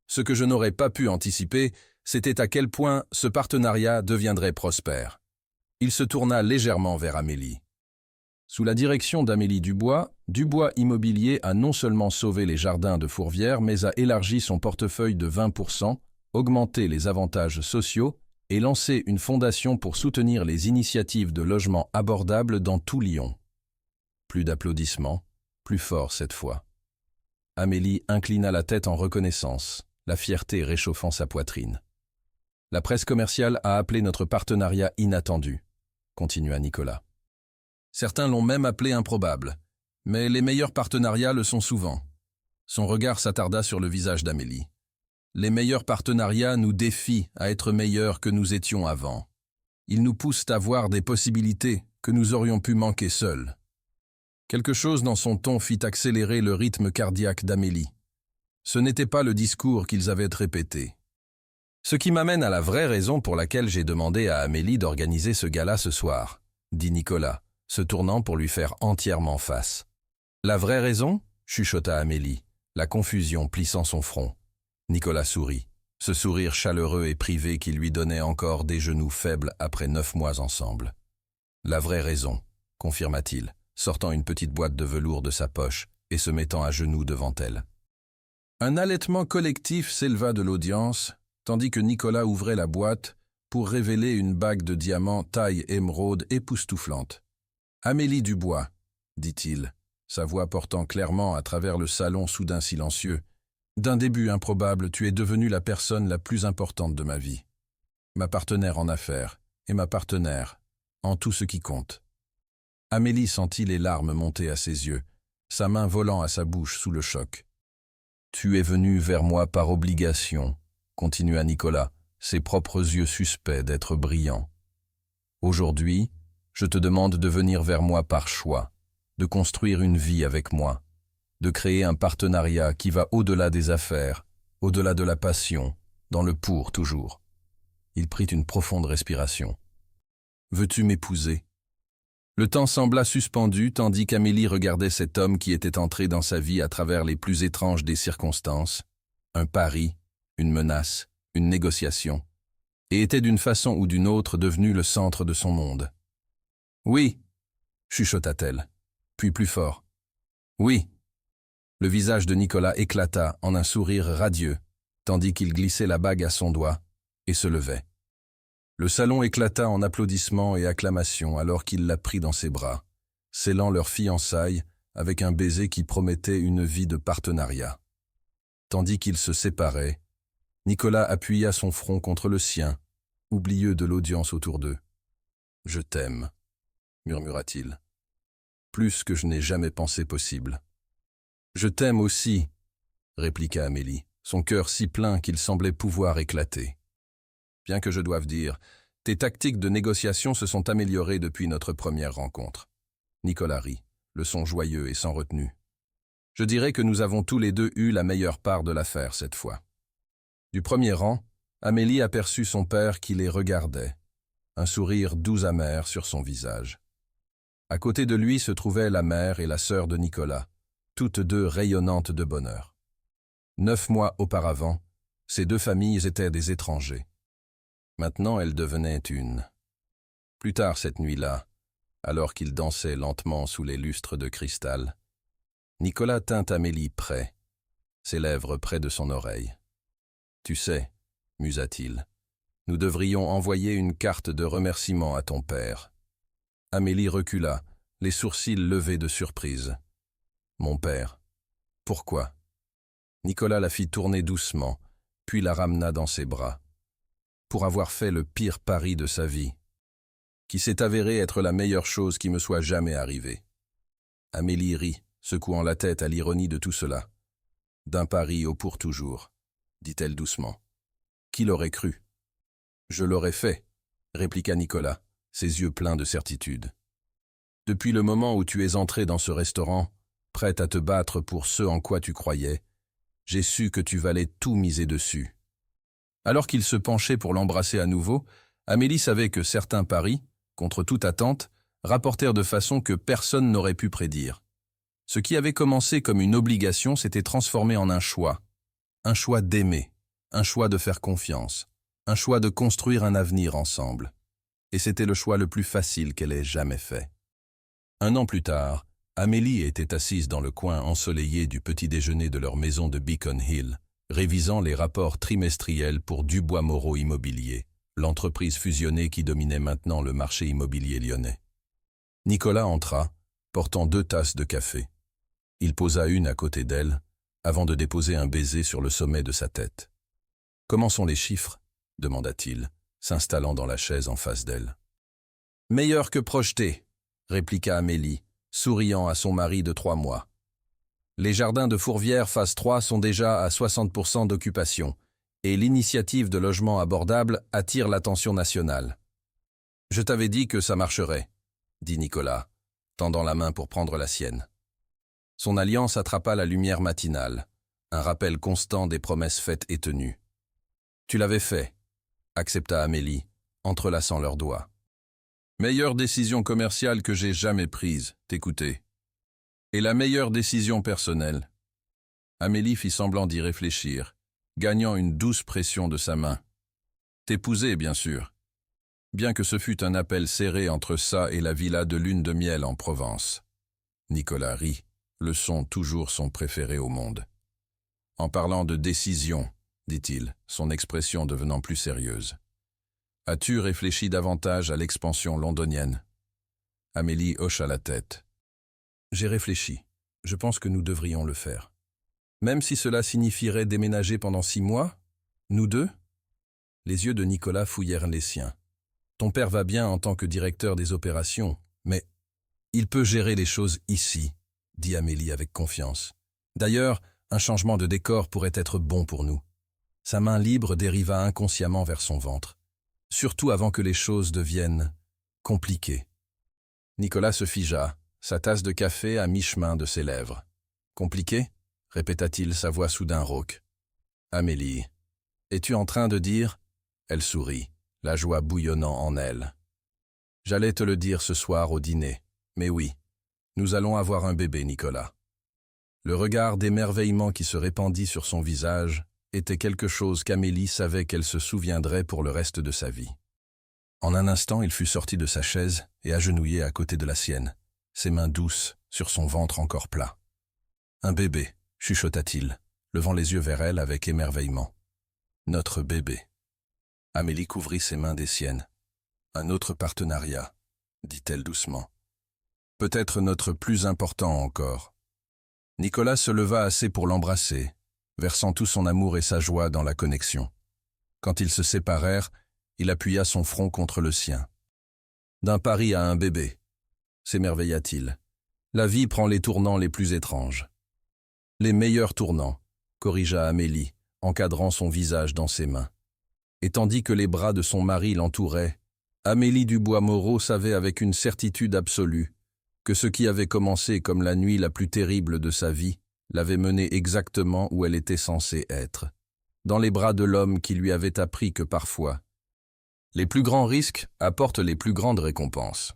Ce que je n'aurais pas pu anticiper, c'était à quel point ce partenariat deviendrait prospère. Il se tourna légèrement vers Amélie. Sous la direction d'Amélie Dubois, Dubois Immobilier a non seulement sauvé les jardins de Fourvière, mais a élargi son portefeuille de 20%, augmenté les avantages sociaux et lancé une fondation pour soutenir les initiatives de logement abordables dans tout Lyon. Plus d'applaudissements, plus fort cette fois. Amélie inclina la tête en reconnaissance, la fierté réchauffant sa poitrine. La presse commerciale a appelé notre partenariat inattendu, continua Nicolas. Certains l'ont même appelé improbable, mais les meilleurs partenariats le sont souvent. Son regard s'attarda sur le visage d'Amélie. Les meilleurs partenariats nous défient à être meilleurs que nous étions avant. Ils nous poussent à voir des possibilités que nous aurions pu manquer seuls. Quelque chose dans son ton fit accélérer le rythme cardiaque d'Amélie. Ce n'était pas le discours qu'ils avaient répété. Ce qui m'amène à la vraie raison pour laquelle j'ai demandé à Amélie d'organiser ce gala ce soir, dit Nicolas, se tournant pour lui faire entièrement face. La vraie raison ? Chuchota Amélie, la confusion plissant son front. Nicolas sourit, ce sourire chaleureux et privé qui lui donnait encore des genoux faibles après 9 mois ensemble. La vraie raison, confirma-t-il, sortant une petite boîte de velours de sa poche et se mettant à genoux devant elle. Un halètement collectif s'éleva de l'audience, tandis que Nicolas ouvrait la boîte pour révéler une bague de diamants taille émeraude époustouflante. « Amélie Dubois », dit-il, sa voix portant clairement à travers le salon soudain silencieux. « D'un début improbable, tu es devenue la personne la plus importante de ma vie. Ma partenaire en affaires et ma partenaire en tout ce qui compte. » Amélie sentit les larmes monter à ses yeux, sa main volant à sa bouche sous le choc. « Tu es venu vers moi par obligation, continua Nicolas, ses propres yeux suspects d'être brillants. Aujourd'hui, je te demande de venir vers moi par choix, de construire une vie avec moi, de créer un partenariat qui va au-delà des affaires, au-delà de la passion, dans le pour toujours. Il prit une profonde respiration. Veux-tu m'épouser ? Le temps sembla suspendu tandis qu'Amélie regardait cet homme qui était entré dans sa vie à travers les plus étranges des circonstances, un pari, une menace, une négociation, et était d'une façon ou d'une autre devenu le centre de son monde. « Oui » chuchota-t-elle, puis plus fort. « Oui » Le visage de Nicolas éclata en un sourire radieux, tandis qu'il glissait la bague à son doigt et se levait. Le salon éclata en applaudissements et acclamations alors qu'il la prit dans ses bras, scellant leur fiançailles avec un baiser qui promettait une vie de partenariat. Tandis qu'ils se séparaient, Nicolas appuya son front contre le sien, oublieux de l'audience autour d'eux. « Je t'aime » murmura-t-il. « Plus que je n'ai jamais pensé possible. »« Je t'aime aussi » répliqua Amélie, son cœur si plein qu'il semblait pouvoir éclater. Bien que je doive dire, tes tactiques de négociation se sont améliorées depuis notre première rencontre. Nicolas rit, le son joyeux et sans retenue. Je dirais que nous avons tous les deux eu la meilleure part de l'affaire cette fois. Du premier rang, Amélie aperçut son père qui les regardait, un sourire doux amer sur son visage. À côté de lui se trouvaient la mère et la sœur de Nicolas, toutes deux rayonnantes de bonheur. 9 mois auparavant, ces deux familles étaient des étrangers. Maintenant, elles devenaient une. Plus tard cette nuit-là, alors qu'ils dansaient lentement sous les lustres de cristal, Nicolas tint Amélie près, ses lèvres près de son oreille. « Tu sais, » musa-t-il, « nous devrions envoyer une carte de remerciement à ton père. » Amélie recula, les sourcils levés de surprise. « Mon père. Pourquoi ?» Nicolas la fit tourner doucement, puis la ramena dans ses bras. Pour avoir fait le pire pari de sa vie, qui s'est avéré être la meilleure chose qui me soit jamais arrivée. Amélie rit, secouant la tête à l'ironie de tout cela. « D'un pari au pour toujours », dit-elle doucement. « Qui l'aurait cru ?»« Je l'aurais fait », répliqua Nicolas, ses yeux pleins de certitude. « Depuis le moment où tu es entré dans ce restaurant, prête à te battre pour ce en quoi tu croyais, j'ai su que tu valais tout miser dessus. » Alors qu'il se penchait pour l'embrasser à nouveau, Amélie savait que certains paris, contre toute attente, rapportèrent de façon que personne n'aurait pu prédire. Ce qui avait commencé comme une obligation s'était transformé en un choix d'aimer, un choix de faire confiance, un choix de construire un avenir ensemble. Et c'était le choix le plus facile qu'elle ait jamais fait. 1 an plus tard, Amélie était assise dans le coin ensoleillé du petit déjeuner de leur maison de Beacon Hill, révisant les rapports trimestriels pour Dubois Moreau Immobilier, l'entreprise fusionnée qui dominait maintenant le marché immobilier lyonnais. Nicolas entra, portant 2 tasses de café. Il posa une à côté d'elle, avant de déposer un baiser sur le sommet de sa tête. « Comment sont les chiffres ?» demanda-t-il, s'installant dans la chaise en face d'elle. « Meilleur que projeté », répliqua Amélie, souriant à son mari de 3 mois. Les jardins de Fourvière phase 3 sont déjà à 60% d'occupation et l'initiative de logement abordable attire l'attention nationale. « Je t'avais dit que ça marcherait », dit Nicolas, tendant la main pour prendre la sienne. Son alliance attrapa la lumière matinale, un rappel constant des promesses faites et tenues. « Tu l'avais fait », accepta Amélie, entrelaçant leurs doigts. « Meilleure décision commerciale que j'ai jamais prise, t'écouter. Et la meilleure décision personnelle. » Amélie fit semblant d'y réfléchir, gagnant une douce pression de sa main. « T'épouser, bien sûr. Bien que ce fût un appel serré entre ça et la villa de lune de miel en Provence. » Nicolas rit, le son toujours son préféré au monde. « En parlant de décision, » dit-il, son expression devenant plus sérieuse. « As-tu réfléchi davantage à l'expansion londonienne ?» Amélie hocha la tête. « J'ai réfléchi. Je pense que nous devrions le faire. Même si cela signifierait déménager pendant 6 mois, nous deux ?» Les yeux de Nicolas fouillèrent les siens. « Ton père va bien en tant que directeur des opérations, mais il peut gérer les choses ici, » dit Amélie avec confiance. « D'ailleurs, Un changement de décor pourrait être bon pour nous. Sa main libre dériva inconsciemment vers son ventre, surtout avant que les choses deviennent compliquées. Nicolas se figea, sa tasse de café à mi-chemin de ses lèvres. « Compliqué » répéta-t-il, sa voix soudain rauque. « Amélie, es-tu en train de dire ?» Elle sourit, la joie bouillonnant en elle. « J'allais te le dire ce soir au dîner, mais oui, nous allons avoir un bébé, Nicolas. » Le regard d'émerveillement qui se répandit sur son visage était quelque chose qu'Amélie savait qu'elle se souviendrait pour le reste de sa vie. En un instant, il fut sorti de sa chaise et agenouillé à côté de la sienne, ses mains douces sur son ventre encore plat. « Un bébé » chuchota-t-il, levant les yeux vers elle avec émerveillement. « Notre bébé. » Amélie couvrit ses mains des siennes. « Un autre partenariat, » dit-elle doucement. « Peut-être notre plus important encore. » Nicolas se leva assez pour l'embrasser, versant tout son amour et sa joie dans la connexion. Quand ils se séparèrent, il appuya son front contre le sien. « D'un pari à un bébé » s'émerveilla-t-il. « La vie prend les tournants les plus étranges. »« Les meilleurs tournants » corrigea Amélie, encadrant son visage dans ses mains. Et tandis que les bras de son mari l'entouraient, Amélie Dubois-Moreau savait avec une certitude absolue que ce qui avait commencé comme la nuit la plus terrible de sa vie l'avait menée exactement où elle était censée être, dans les bras de l'homme qui lui avait appris que parfois, les plus grands risques apportent les plus grandes récompenses.